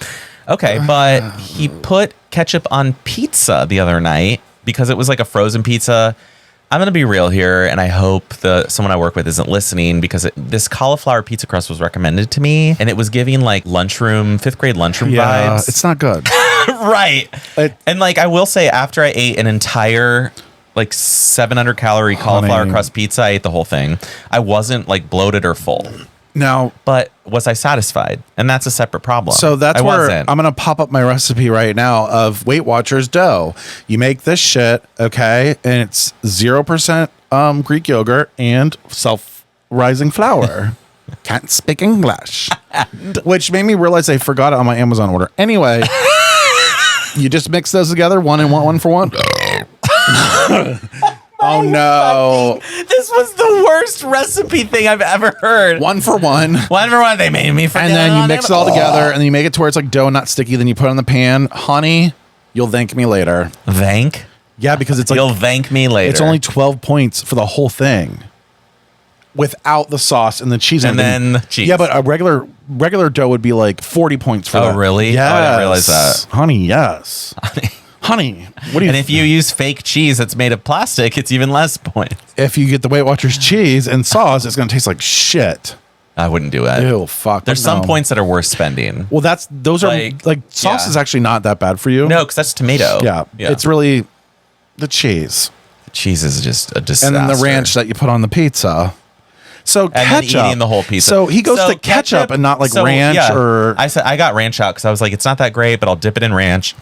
Okay, but he put ketchup on pizza the other night because it was like a frozen pizza. I'm going to be real here, and I hope someone I work with isn't listening because this cauliflower pizza crust was recommended to me, and it was giving like lunchroom, 5th grade lunchroom vibes. It's not good. Right. And like I will say, after I ate an entire like 700 calorie cauliflower crust pizza, I ate the whole thing. I wasn't like bloated or full. Now, but was I satisfied? And that's a separate problem. So that's where wasn't. I'm going to pop up my recipe right now of Weight Watchers dough. You make this shit, okay? And it's 0% Greek yogurt and self-rising flour. Can't speak English. Which made me realize I forgot it on my Amazon order. Anyway, you just mix those together, one and one for one. Oh no! This was the worst recipe thing I've ever heard. One for one. One for one. They made me forget. And then you mix it all together, and then you make it to where it's like dough, not sticky. Then you put it in the pan. Honey, you'll thank me later. Thank? Yeah, because it's like you'll thank me later. It's only 12 points for the whole thing, without the sauce and the cheese. And then cheese. Yeah, but a regular dough would be like 40 points for that. Oh, really? Yes. Oh, I didn't realize that. Honey, yes. Honey, what do you? And if you use fake cheese that's made of plastic, it's even less points. If you get the Weight Watchers cheese and sauce, it's going to taste like shit. I wouldn't do it. Ew, fuck. There's some points that are worth spending. Well, those are like sauce is actually not that bad for you. No, because that's tomato. Yeah, it's really the cheese. The cheese is just a disaster. And then the ranch that you put on the pizza. So and ketchup. then eating the whole pizza. So he goes to ketchup and not like ranch or. I said I got ranch out because I was like, it's not that great, but I'll dip it in ranch.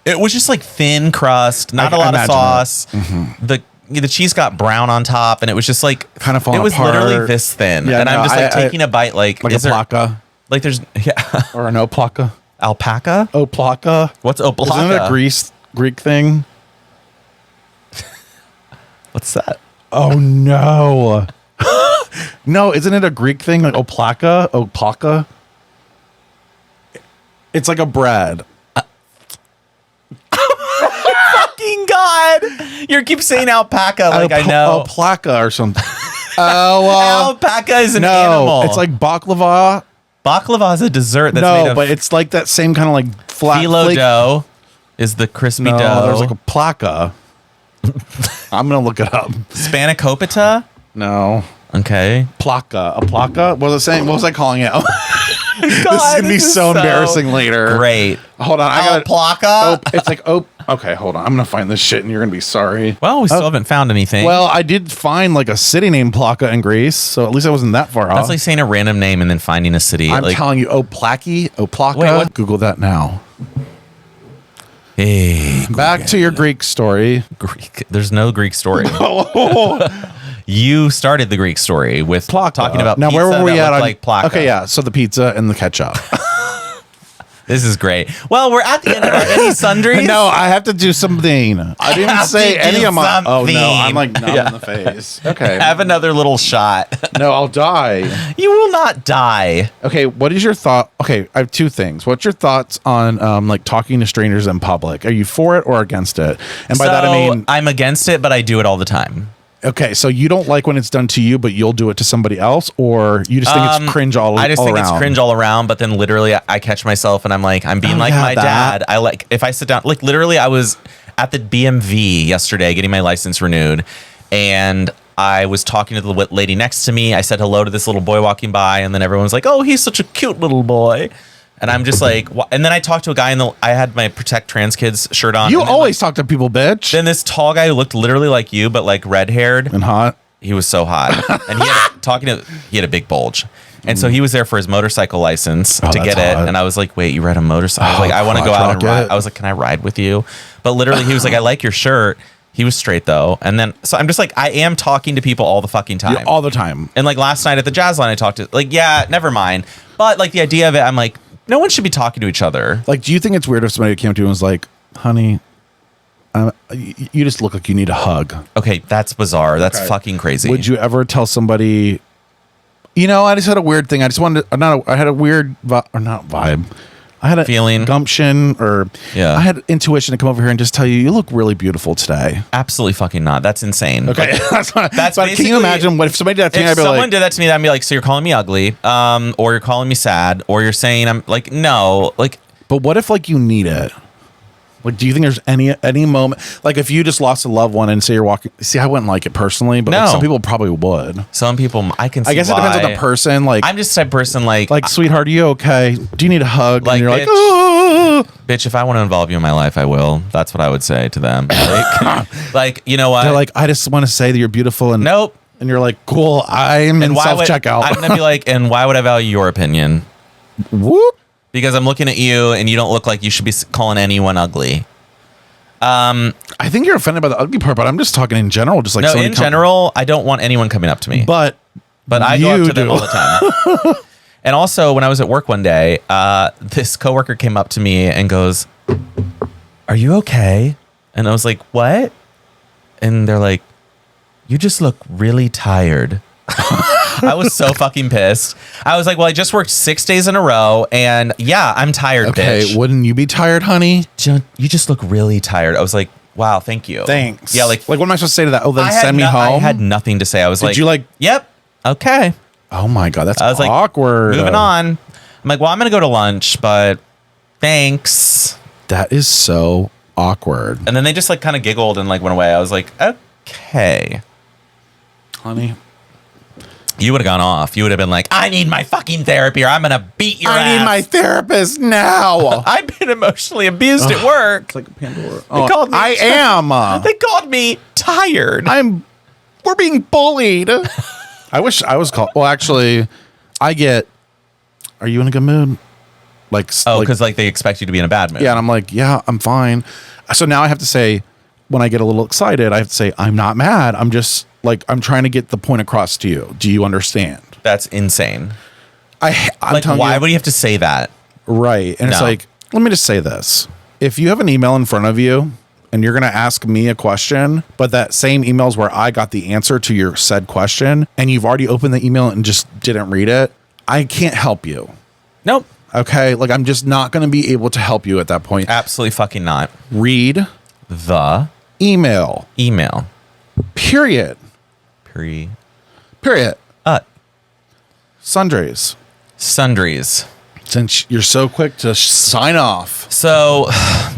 It was just like thin crust, not a lot of sauce. Mm-hmm. The cheese got brown on top, and it was just like kind of falling apart. It was literally this thin, and I'm just like taking a bite, like a placa, like there's or an oplaca, alpaca, oplaca. What's oplaca? Isn't it a Greek thing? What's that? Oh no. No, isn't it a Greek thing like oplaca? It's like a bread. Fucking God! You keep saying alpaca like I know. Alpaca or something. Alpaca is an animal. It's like baklava. Baklava is a dessert that's made of... but it's like that same kind of like flat phyllo dough is the crispy dough. There's like a placa. I'm going to look it up. Spanakopita? No. Okay. Placa. A placa? What was I saying? What was I calling it? God, this is going to be so embarrassing later. Great. Hold on. I got placa? It's like, okay, hold on. I'm going to find this shit and you're going to be sorry. Well, we still haven't found anything. Well, I did find like a city named Placa in Greece, so at least I wasn't that far off. That's like saying a random name and then finding a city. I'm telling you, Placa. Wait, what? Google that now. Hey, back to your Greek story. Greek. There's no Greek story. You started the Greek story with talking about now. Pizza Where were we at? Like placa. Okay, yeah. So the pizza and the ketchup. This is great. Well, we're at the end of our any sundries. No, I have to do something. I didn't say any of my. Oh no, I'm like numb in the face. Okay, have another little shot. No, I'll die. You will not die. Okay, what is your thought? Okay, I have two things. What's your thoughts on like talking to strangers in public? Are you for it or against it? And by that I mean I'm against it, but I do it all the time. Okay, so you don't like when it's done to you, but you'll do it to somebody else, or you just think it's cringe all around? I just think it's cringe all around, but then literally I catch myself and I'm like, I'm being like my dad. I like, if I sit down, like literally I was at the BMV yesterday getting my license renewed, and I was talking to the lady next to me. I said hello to this little boy walking by, and then everyone's like, oh, he's such a cute little boy. And I'm just like, and then I talked to a guy I had my Protect Trans Kids shirt on. You always talk to people, bitch. Then this tall guy who looked literally like you, but like red haired and hot. He was so hot. And he had a big bulge. And so he was there for his motorcycle license to get it. Hot. And I was like, wait, you ride a motorcycle? I was like, I want to go out and ride. I was like, can I ride with you? But literally he was like, I like your shirt. He was straight though. And then, so I'm just like, I am talking to people all the fucking time. All the time. And like last night at the Jazz Line, I talked to, like, yeah, never mind. But like the idea of it, I'm like, no one should be talking to each other. Like, do you think it's weird if somebody came to you and was like, honey, you just look like you need a hug? Okay, that's bizarre. That's fucking crazy. Would you ever tell somebody, I just had a weird thing. I just wanted to, I had a weird, not vibe. I had a feeling, gumption, or I had intuition to come over here and just tell you look really beautiful today. Absolutely fucking not. That's insane. Okay, that's but can you imagine what if somebody did that to me? If someone did that to me, I'd be like, so you're calling me ugly, or you're calling me sad, or you're saying I'm like, no, like. But what if like you need it? Like, do you think there's any moment, like if you just lost a loved one and say you're walking? See, I wouldn't like it personally, but like, some people probably would. Some people, I can. See I guess why. It depends on the person. Like, I'm just the type of person like, sweetheart, are you okay? Do you need a hug? Like, and you're bitch, like, oh. Bitch, if I want to involve you in my life, I will. That's what I would say to them. Like you know what? They're like, I just want to say that you're beautiful. And nope. And you're like, cool. I'm in self-checkout. I'm gonna be like, and why would I value your opinion? Whoop. Because I'm looking at you, and you don't look like you should be calling anyone ugly. I think you're offended by the ugly part, but I'm just talking in general. Just like no, in general, I don't want anyone coming up to me. But I go up to them all the time. And also, when I was at work one day, this coworker came up to me and goes, "Are you okay?" And I was like, "What?" And they're like, "You just look really tired." I was so fucking pissed. I was like, well, I just worked 6 days in a row, and yeah, I'm tired, bitch. Okay, wouldn't you be tired, honey? You just look really tired. I was like, wow, thank you. Thanks. Yeah, like what am I supposed to say to that? Oh, then send me home? I had nothing to say. I was like, did you like, yep, okay. Oh my God, that's I was awkward. Like, moving on. I'm like, well, I'm going to go to lunch, but thanks. That is so awkward. And then they just like kind of giggled and like went away. I was like, okay. Honey. You would have gone off. You would have been like, I need my fucking therapy or I'm going to beat your ass. I need my therapist now. I've been emotionally abused at work. It's like Pandora. They called me, I am. They called me tired. We're being bullied. I wish I was called. Well, actually, I get, are you in a good mood? Like, because like they expect you to be in a bad mood. yeah. And I'm like, yeah, I'm fine. So now I have to say, when I get a little excited, I have to say, I'm not mad. I'm just like, I'm trying to get the point across to you. Do you understand? That's insane. I'm Like, telling why you, would you have to say that? right. And it's No. like, let me just say this. If you have an email in front of you and you're going to ask me a question, but that same email is where I got the answer to your said question, and you've already opened the email and just didn't read it, I can't help you. Nope. Okay. Like, I'm just not going to be able to help you at that point. Absolutely fucking not. Read The email. Period. Period. Sundries. Sundries. Since you're so quick to sign off. So,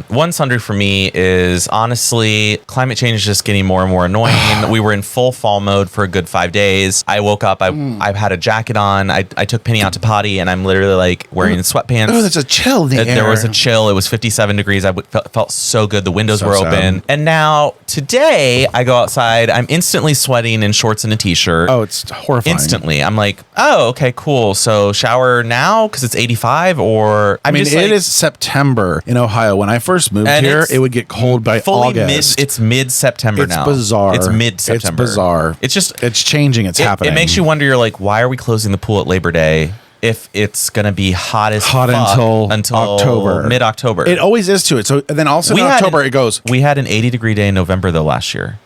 one sundry for me is honestly, climate change is just getting more and more annoying. We were in full fall mode for a good 5 days. I woke up, I've had a jacket on. I took Penny out to potty, and I'm literally like wearing sweatpants. Oh, there's a chill in the air. There was a chill. It was 57 degrees. I felt so good. The windows So were sad. open. And now, today, I go outside. I'm instantly sweating in shorts and a t-shirt. Oh, it's horrifying. Instantly. I'm like, oh, okay, cool. So shower now because it's 85, or I mean, just it like, is September in Ohio. When I first moved And here, it's it would get cold by fully August. it's mid-September It's now. bizarre. It's mid-September. It's bizarre. It's just It's changing. It's happening. It makes you wonder. You're like, why are we closing the pool at Labor Day if it's gonna be hot as Hot fuck until October. mid-October? It always is to it. So and then also in October it goes. We had an 80-degree day in November though last year.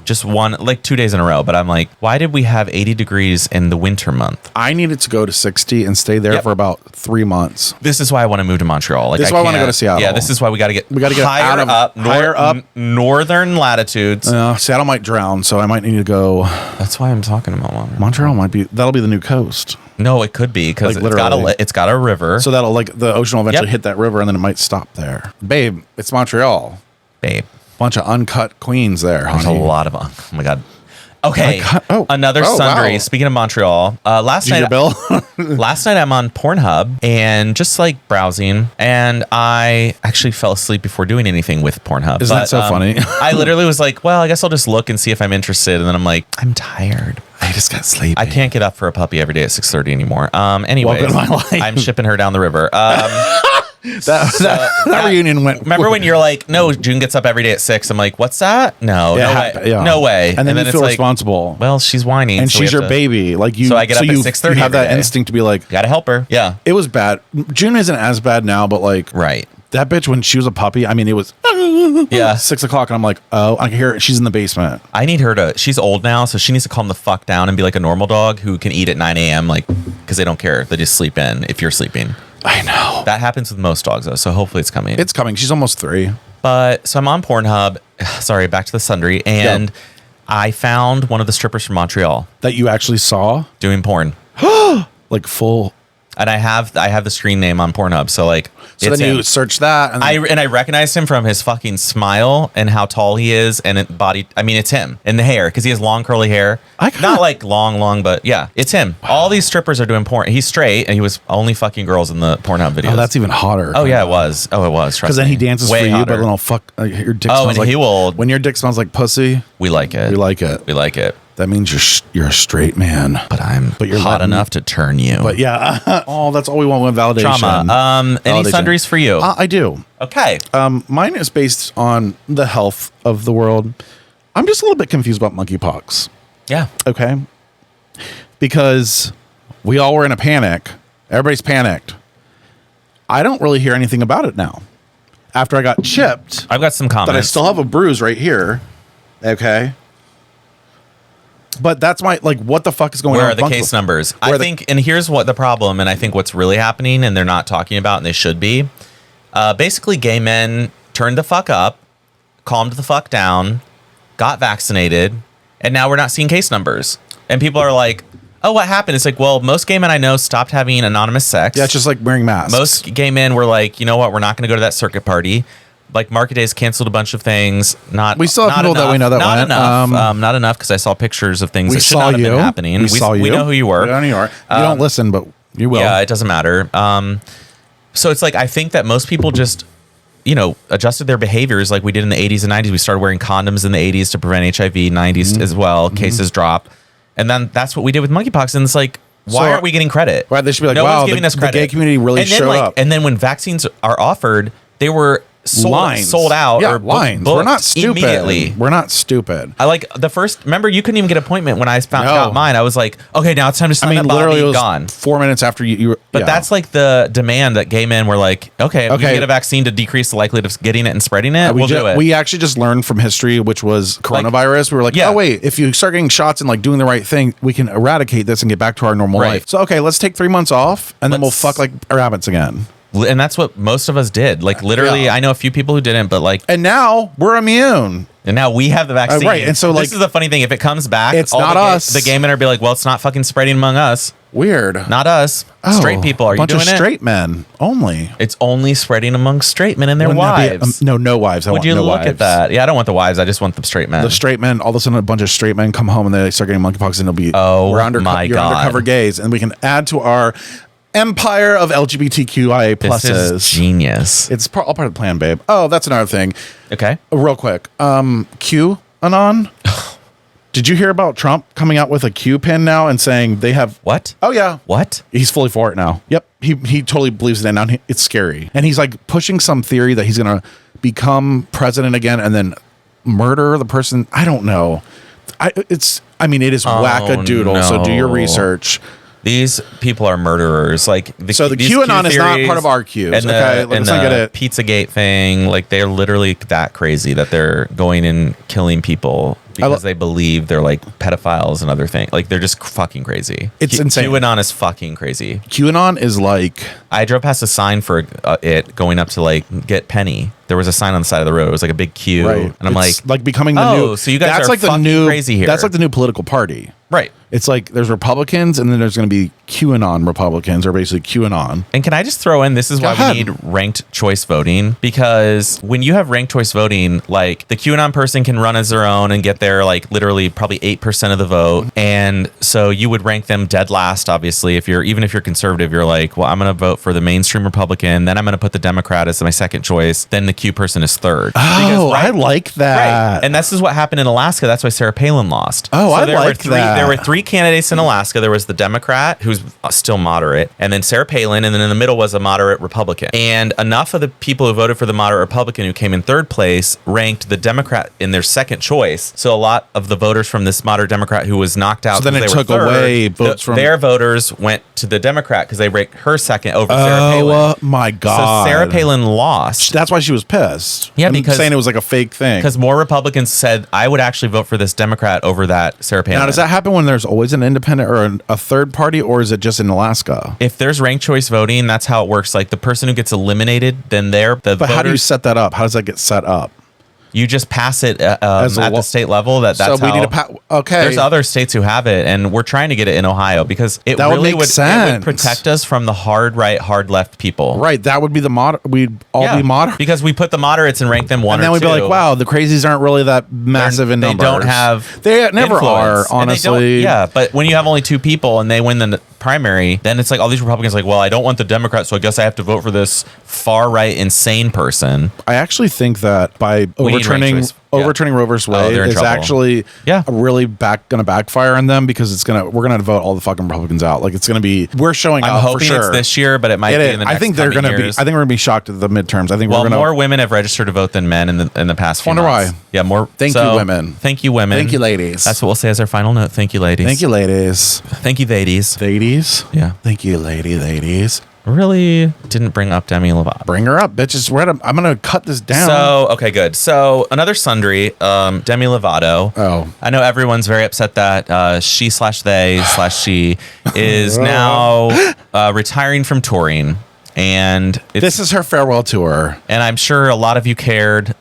Just one, like 2 days in a row. But I'm like, why did we have 80 degrees in the winter month? I needed to go to 60 and stay there Yep. for about 3 months. This is why I want to move to Montreal. Like, This is why I wanna can't- go to Seattle. Yeah, this is why we got to get higher higher up- up, higher up. northern latitudes. Seattle might drown, so I might need to go. That's why I'm talking about Montreal. Montreal might be. That'll be the new coast. No, it could be because Like, it's got a river. So that'll like the ocean will eventually Yep. hit that river, and then it might stop there. Babe, it's Montreal. Babe, Bunch of uncut queens there, there's honey. a lot of. Oh my god. Okay, Oh. another Oh, sundry. wow. Speaking of Montreal, last Did you night, bill? last night I'm on Pornhub and just like browsing, and I actually fell asleep before doing anything with Pornhub. Isn't that so funny? I literally was like, well, I guess I'll just look and see if I'm interested, and then I'm like, I'm tired. I just got sleepy. I can't get up for a puppy every day at 6:30 anymore. Anyways, Welcome to my life. I'm shipping her down the river. That reunion went. Remember when you're like, no, June gets up every day at 6. I'm like, what's that? No, no way. Yeah. No way. And then you it's feel like, responsible. well, she's whining. And so we she's have your to- baby. Like you. So I get up at 6:30 You have every that day. instinct to be like, Gotta help her. Yeah. it was bad. June isn't as bad now, but like Right. that bitch when she was a puppy. I mean, it was Yeah. 6 o'clock, and I'm like, oh, I can hear it. She's in the basement. I need her to, she's old now, so she needs to calm the fuck down and be like a normal dog who can eat at 9 a.m. like, because they don't care. They just sleep in if you're sleeping. I know. That happens with most dogs though, so hopefully it's coming. It's coming. She's almost 3. But so I'm on Pornhub. Sorry, back to the sundry, and I found one of the strippers from Montreal That you actually saw, doing porn, like full. and I have the screen name on Pornhub. So like, So it's then you him. search that, and then, I recognized him from his fucking smile and how tall he is and body. I mean, it's him and the hair because he has long curly hair. Not like long, but yeah, it's him. All these strippers are doing porn. He's straight and he was only fucking girls in the Pornhub videos. oh, that's even hotter. Oh yeah, it was. Oh, it was. Because then he dances Way for you, hotter. but then I'll fuck your dick. Oh, smells and like, he will. When your dick smells like pussy, We like it. we like it. We like it. That means you're a straight man. But you're hot letting- enough to turn you. But yeah, oh, that's all we want with validation. Trauma. Any Validation. sundries for you? I do. Okay. Mine is based on the health of the world. I'm just a little bit confused about monkeypox. Yeah. Okay, because we all were in a panic. Everybody's panicked. I don't really hear anything about it now. After I got chipped, I've got some comments. but I still have a bruise right here. Okay. But that's my, like, what the fuck is going on? Where are with the monkey- case numbers? Where I the- think, and here's what the problem, and I think what's really happening, and they're not talking about, and they should be. Basically, gay men turned the fuck up, calmed the fuck down, got vaccinated, and now we're not seeing case numbers. And people are like, oh, what happened? It's like, well, most gay men I know stopped having anonymous sex. Yeah, it's just like wearing masks. Most gay men were like, you know what? We're not going to go to that circuit party. like Market Days canceled a bunch of things. We still have people that we know that not went. enough. Not enough because I saw pictures of things We that should saw not have you. been happening. We saw you. We know who you were. We know who you are. You don't listen, but you will. Yeah, it doesn't matter. So it's like I think that most people just, adjusted their behaviors like we did in the 80s and 90s. We started wearing condoms in the 80s to prevent HIV, 90s as well. Cases drop. And then that's what we did with monkeypox. And it's like, why aren't we getting credit? Right, they should be like, no wow, one's giving us credit. The gay community really showed up. And then when vaccines are offered, they were sold out. Yeah, or lines. booked We're not stupid. Immediately. We're not stupid. I like the first. Remember, you couldn't even get an appointment when I got mine. I was like, okay, now it's time to sign that literally, it was gone. 4 minutes after you. But that's like the demand that gay men were like, okay, if we get a vaccine to decrease the likelihood of getting it and spreading it, we'll do it. We actually just learned from history, which was coronavirus. We were like, oh wait, if you start getting shots and like doing the right thing, we can eradicate this and get back to our normal life. So okay, let's take 3 months off and then we'll fuck like rabbits again. And that's what most of us did. Like literally, I know a few people who didn't, but like, and now we're immune. And now we have the vaccine. Right. And so like, this is the funny thing. If it comes back, it's not us. The gay men are be like, well, it's not fucking spreading among us. Weird. Not us. Straight people. Are you doing it? Bunch of straight men only. It's only spreading among straight men and their wives. No wives. Would you look at that? Yeah, I don't want the wives. I just want the straight men. The straight men. All of a sudden, a bunch of straight men come home and they start getting monkeypox, and it'll be you're undercover gays, and we can add to our empire of LGBTQIA pluses. This is genius. It's all part of the plan, babe. Oh, that's another thing. Okay. Real quick. QAnon. Did you hear about Trump coming out with a Q pin now and saying they have what? Oh yeah. What? He's fully for it now. Yep. He totally believes it now. It's scary. And he's like pushing some theory that he's gonna become president again and then murder the person. I don't know. It is wackadoodle. No. So do your research. These people are murderers. Like the QAnon is not part of our Qs. And the Pizzagate thing, like they're literally that crazy that they're going and killing people because they believe they're like pedophiles and other things. Like they're just fucking crazy. It's insane. QAnon is fucking crazy. QAnon is like, I drove past a sign for it going up to like get Penny. There was a sign on the side of the road. It was like a big Q, and I'm like becoming the new. So you guys that's are like the fucking new crazy here. That's like the new political party. Right. It's like there's Republicans and then there's going to be QAnon Republicans, or basically QAnon. And can I just throw in, this is why we need ranked choice voting, because when you have ranked choice voting, like the QAnon person can run as their own and get their like literally probably 8% of the vote. And so you would rank them dead last, obviously, even if you're conservative, you're like, well, I'm going to vote for the mainstream Republican, then I'm going to put the Democrat as my second choice, then the Q person is third. Oh, I like that. Right. And this is what happened in Alaska. That's why Sarah Palin lost. Oh, so I like that. There were three candidates in Alaska. There was the Democrat, who's still moderate, and then Sarah Palin, and then in the middle was a moderate Republican. And enough of the people who voted for the moderate Republican who came in third place ranked the Democrat in their second choice. So a lot of the voters from this moderate Democrat who was knocked out, so then it took away votes from their voters went to the Democrat because they ranked her second over Sarah Palin. Oh my God! So Sarah Palin lost. That's why she was pissed. Yeah, because saying it was like a fake thing. Because more Republicans said, I would actually vote for this Democrat over that Sarah Palin. Now, does that happen when there's always an independent or a third party, or is it just in Alaska? If there's ranked choice voting, that's how it works. Like the person who gets eliminated, then But how do you set that up? How does that get set up? You just pass it at the state level. That's so we how, need to okay. There's other states who have it, and we're trying to get it in Ohio because it really would protect us from the hard right, hard left people. Right. That would be the we'd all be moderate because we put the moderates and rank them one or two. And then we'd be like, wow, the crazies aren't really that massive in numbers. They don't have. They never are, honestly. Yeah, but when you have only two people and they win the primary, then it's like all these Republicans are like, well, I don't want the Democrat, so I guess I have to vote for this far right insane person. I actually think that by overturning Roe versus Wade is trouble. Actually really going to backfire on them because we're gonna vote all the fucking Republicans out. Like it's gonna be we're showing I'm up hoping for sure. It's this year, but it might be in the next I think they're gonna years. be. I think we're gonna be shocked at the midterms. I think more women have registered to vote than men in the past few months. Wonder why? Yeah, more. Thank you, women. Thank you, women. Thank you, ladies. That's what we'll say as our final note. Thank you, ladies. Thank you, ladies. Thank you, ladies. Ladies. Yeah. Thank you, ladies. Really didn't bring up Demi Lovato. Bring her up, bitches. I'm going to cut this down. So, okay, good. So, another sundry, Demi Lovato. Oh. I know everyone's very upset that she/they/she is now retiring from touring. And this is her farewell tour. And I'm sure a lot of you cared.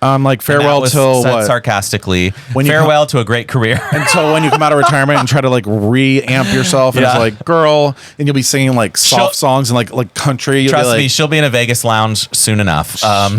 Like farewell till said what? sarcastically. When you Farewell to a great career. Until when you come out of retirement and try to like re-amp yourself, and Yeah. it's like, girl, and you'll be singing like soft songs and like country. You'll Trust be like, me, she'll be in a Vegas lounge soon enough.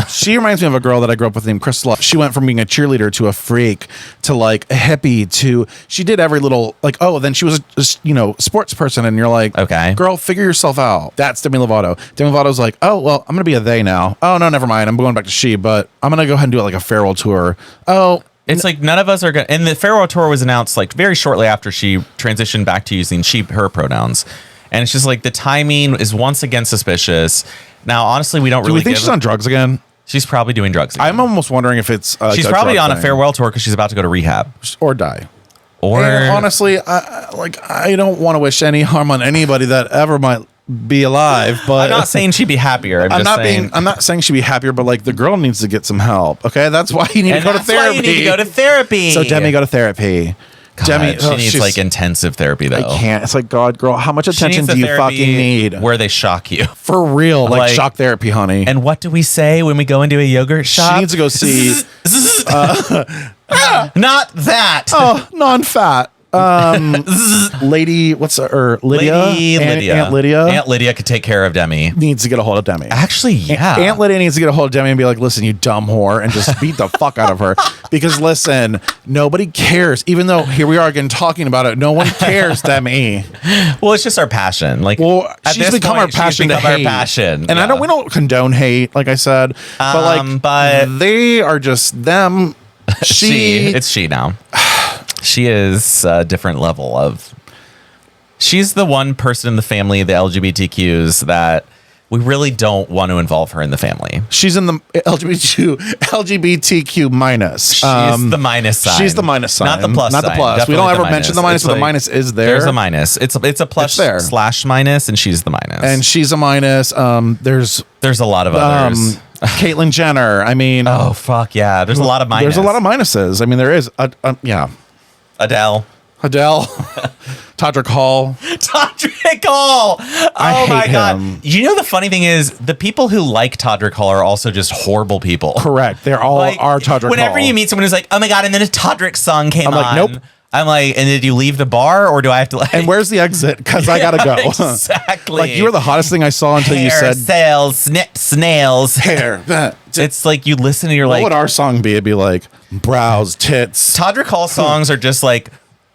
She reminds me of a girl that I grew up with named Crystal. She went from being a cheerleader to a freak to like a hippie to she did every little like, oh, then she was a sports person, and you're like, Okay. girl, figure yourself out. That's Demi Lovato. Demi Lovato's like, oh well, I'm gonna be a they now. Oh no, never mind. I'm going back to she, but I'm gonna go ahead and do like a farewell tour. Oh, It's like none of us are going to. And the farewell tour was announced like very shortly after she transitioned back to using she, her pronouns. And it's just like the timing is once again suspicious. Now, honestly, we don't do really we think she's on drugs again? She's probably doing drugs. Again. I'm almost wondering if it's she's a probably drug on a thing. farewell tour because she's about to go to rehab. Or die. Or And honestly, I don't want to wish any harm on anybody that ever might be alive, but I'm not saying she'd be happier. I'm just saying. I'm not saying she'd be happier, but like the girl needs to get some help. Okay, that's why you need to go to that's why therapy. you need to go to therapy. So Demi, go to therapy. God, Demi, she needs she's- like intensive therapy though. I can't. It's like, God, girl, how much She attention needs do the you therapy fucking need? where they shock you? For real, like Like- shock therapy, honey. And what do we say when we go into a yogurt shop? she needs to go see Not that. non-fat. Lady, what's her? Lydia? Aunt Lydia. Aunt Lydia could take care of Demi. Needs to get a hold of Demi. Actually, yeah. Aunt Lydia needs to get a hold of Demi and be like, listen, you dumb whore, and just beat the fuck out of her. Because listen, nobody cares. Even though here we are again talking about it, no one cares, Demi. Well, it's just our passion. Like, Well, at she's this become point, our passion she's to become hate. our passion. And Yeah. we don't condone hate, like I said. But like, but- they are just them. It's she now. She is a different level of. She's the one person in the family, the LGBTQs, that we really don't want to involve her in the family. She's in the LGBTQ minus. She's the minus sign. She's the minus sign, not the plus. not the sign. plus. We Definitely don't the ever mention the minus, It's but the minus is there. There's a minus. It's a plus It's there. slash minus, and she's the minus. And she's a minus. There's a lot of others. Caitlyn Jenner. I mean, Oh fuck yeah! There's a lot of minus. there's a lot of minuses. I mean, there is. Yeah, Adele. Adele, Todrick Hall. Todrick Hall. Oh I my hate god! him. You know the funny thing is, the people who like Todrick Hall are also just horrible people. Correct. They're all Like, are Todrick Hall. whenever you meet someone who's like, "Oh my god," and then a Todrick song came I'm like, on. nope. I'm like, and did you leave the bar or do I have to like? And where's the exit? Because I gotta go. Exactly. Like you were the hottest thing I saw until you Hair, said sales, snails. hair. It's like you listen and you're What like, would our song be? It'd be like brows, tits. Todrick Hall songs are just like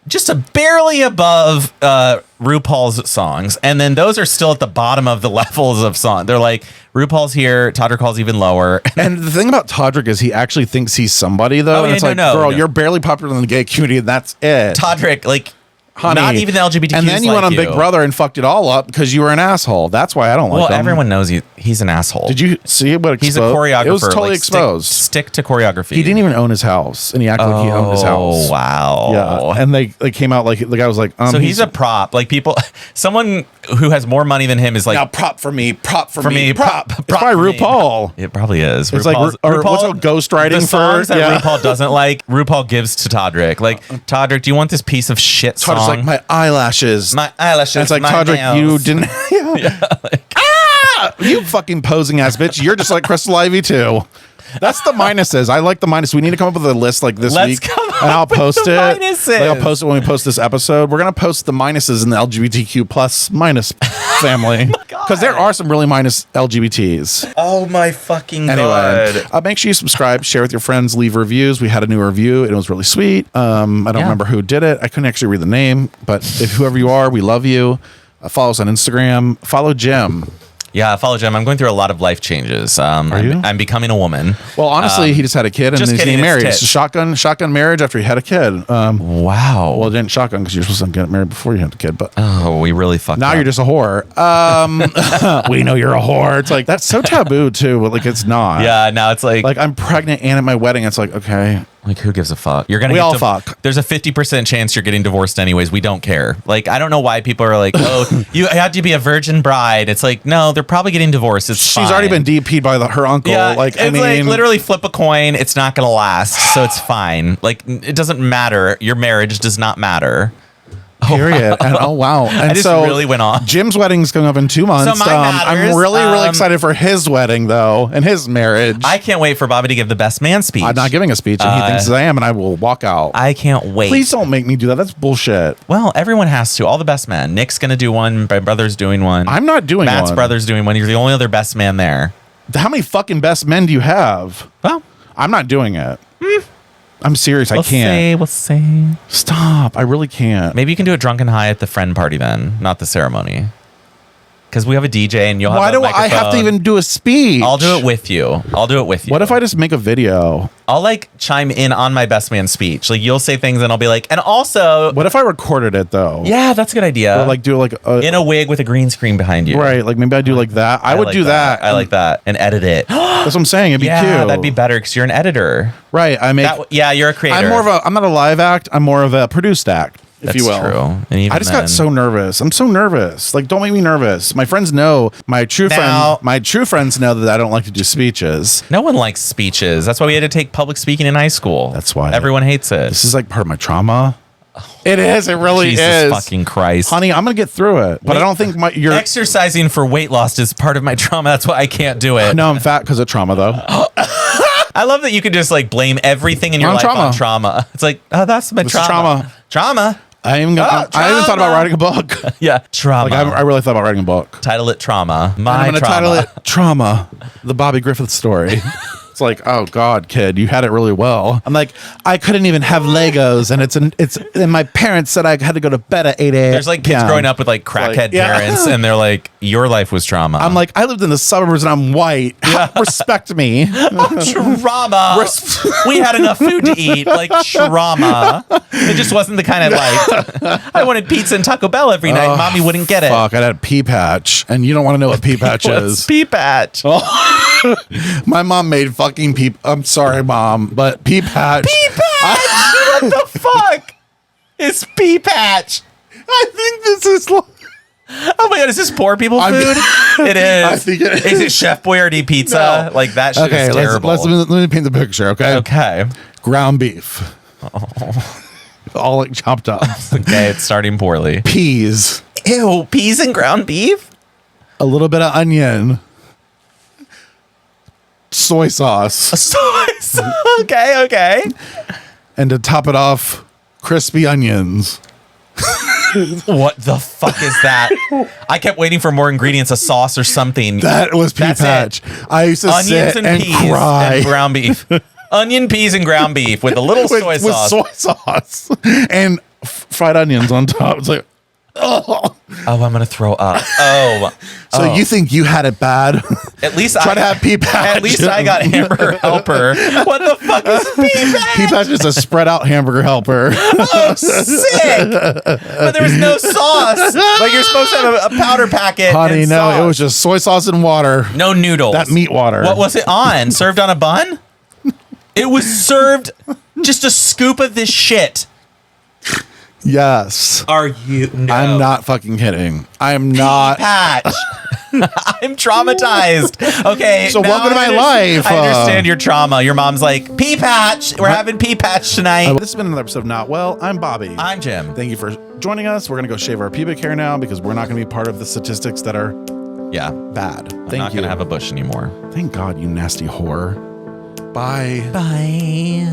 just a barely above RuPaul's songs, and then those are still at the bottom of the levels of song. They're like RuPaul's here, Todrick Hall's even lower. And the thing about Todrick is he actually thinks he's somebody though. Oh, and yeah, it's no, like, no, girl, no. you're barely popular in the gay community, and that's it. Todrick, like, Honey. not even the LGBTQs. And then you like went on you. Big Brother and fucked it all up because you were an asshole. That's why I don't like Well, him. everyone knows he's an asshole. Did you see what He's a exposed? choreographer. It was totally like, exposed. Stick to choreography. He didn't even own his house, and he acted like he owned his house. Oh wow! Yeah, and they came out like the guy was like, so he's a prop. Like people, someone who has more money than him is like now prop for me, prop for, For me, me, prop. prop It's by for me. RuPaul. It probably is. It's like what's it called, ghostwriting the songs for- that yeah. RuPaul doesn't like. RuPaul gives to Todrick. Like Todrick, do you want this piece of shit song? Todrick's like my eyelashes. My eyelashes. And it's like my Todrick, nails. you didn't. You fucking posing ass bitch. You're just like Crystal Ivy too. That's the minuses. I like the minus. We need to come up with a list like this Let's week, come and I'll up with post the it. minuses. Like, I'll post it when we post this episode. We're gonna post the minuses in the LGBTQ plus minus family because there are some really minus LGBTs. Oh my fucking Anyway, god! make sure you subscribe, share with your friends, leave reviews. We had a new review. It was really sweet. I don't remember who did it. I couldn't actually read the name, but if whoever you are, we love you. Follow us on Instagram. Follow Jim. Yeah, follow Jim. I'm going through a lot of life changes. Are you? I'm becoming a woman. Well, honestly, he just had a kid and just he's kidding, getting married. it's It's a shotgun marriage after he had a kid. Wow. Well, it didn't shotgun because you're supposed to get married before you had a kid, but Oh, we really fucked now up. you're just a whore. We know you're a whore. It's like that's so taboo too, but like it's not. Yeah, now it's like Like I'm pregnant and at my wedding, it's like okay. Like, who gives a fuck? You're gonna We get all fuck. There's a 50% chance you're getting divorced anyways. We don't care. Like, I don't know why people are like, oh, you had to be a virgin bride. It's like, no, they're probably getting divorced. It's She's already been DP'd by her uncle. Yeah, like I it's mean, like literally flip a coin. It's not gonna last, so it's fine. Like, it doesn't matter. Your marriage does not matter. Period. And oh wow. And I just so really went off. Jim's wedding's coming up in 2 months. So mine matters. I'm really excited for his wedding though, and his marriage. I can't wait for Bobby to give the best man speech. I'm not giving a speech, and he thinks I am, and I will walk out. I can't wait. Please don't make me do that. That's bullshit. Well, everyone has to. All the best men. Nick's gonna do one. My brother's doing one. I'm not doing Matt's one. brother's doing one. You're the only other best man there. How many fucking best men do you have? Well, I'm not doing it. I'm serious. I can't. We'll say. Stop. I really can't. Maybe you can do it drunk and high at the friend party then, not the ceremony. Because we have a DJ and you'll have Why a do I have to microphone. even do a speech? I'll do it with you. What if I just make a video? I'll like chime in on my best man speech. Like you'll say things and I'll be like, and also. What if I recorded it though? Yeah, that's a good idea. Or like do like a, in a wig with a green screen behind you. Right. Like maybe I do like that. I would like do that. I like that. And edit it. That's what I'm saying. It'd be yeah, cute. that'd be better because you're an editor. Right. I make. Yeah, you're a creator. I'm not a live act. I'm more of a produced act, if That's you will. true. And even I just got so nervous. I'm so nervous. Like, don't make me nervous. My friends know. My true friends know that I don't like to do speeches. No one likes speeches. That's why we had to take public speaking in high school. That's why everyone hates it. This is like part of my trauma. It is. It really Jesus is. fucking Christ, honey. I'm gonna get through it, but I don't think you're exercising for weight loss is part of my trauma. That's why I can't do it. No, I'm fat because of trauma, though. I love that you can just like blame everything in your life on trauma. It's like, oh, that's my trauma. Trauma. I even thought about writing a book. Yeah, trauma. Like I really thought about writing a book. Title it Trauma. I'm gonna title it Trauma, the Bobby Griffith story. It's like, oh God, kid, you had it really well. I'm like, I couldn't even have Legos, and my parents said I had to go to bed at 8 a.m. There's like kids growing up with like crackhead parents, and they're like, your life was trauma. I'm like, I lived in the suburbs and I'm white. Respect me. Trauma. We had enough food to eat. Like trauma. It just wasn't the kind I liked. I wanted pizza and Taco Bell every night. Mommy wouldn't get it. Fuck, I had pea patch, and you don't want to know what pea patch is. Pea patch. My mom made fucking pea. I'm sorry, mom, but pea patch. Pea patch. What the fuck is pea patch? I think this is. Oh my god, is this poor people food? It is. I think it is. Is it Chef Boyardee pizza? No. Like that shit is terrible. Let me paint the picture, okay? Okay. Ground beef. All like chopped up. Okay, it's starting poorly. Peas. Ew, peas and ground beef? A little bit of onion. Soy sauce. Okay. And to top it off, crispy onions. What the fuck is that? I kept waiting for more ingredients, a sauce or something. That was pea patch. I used to onions sit and peas cry. and ground beef. Onion, peas, and ground beef with a little soy sauce. With soy sauce. And fried onions on top. It's like, oh. Oh, I'm gonna throw up. So you think you had it bad? At least Try to have pea patch. At least I got hamburger helper. What the fuck is pea patch? Pea patch is a spread out hamburger helper. Oh, sick! But there was no sauce. Like you're supposed to have a powder packet. Honey, and no, sauce. it was just soy sauce and water. No noodles. That meat water. What was it on? Served on a bun? It was served just a scoop of this shit. Yes. Are you? No. I'm not fucking kidding. I'm not. Patch. I'm traumatized. Okay. So welcome to my life. I understand your trauma. Your mom's like, pea patch. We're having pea patch tonight. This has been another episode of Not Well. I'm Bobby. I'm Jim. Thank you for joining us. We're going to go shave our pubic hair now because we're not going to be part of the statistics that are bad. I'm not going to have a bush anymore. Thank God, you nasty whore. Bye. Bye.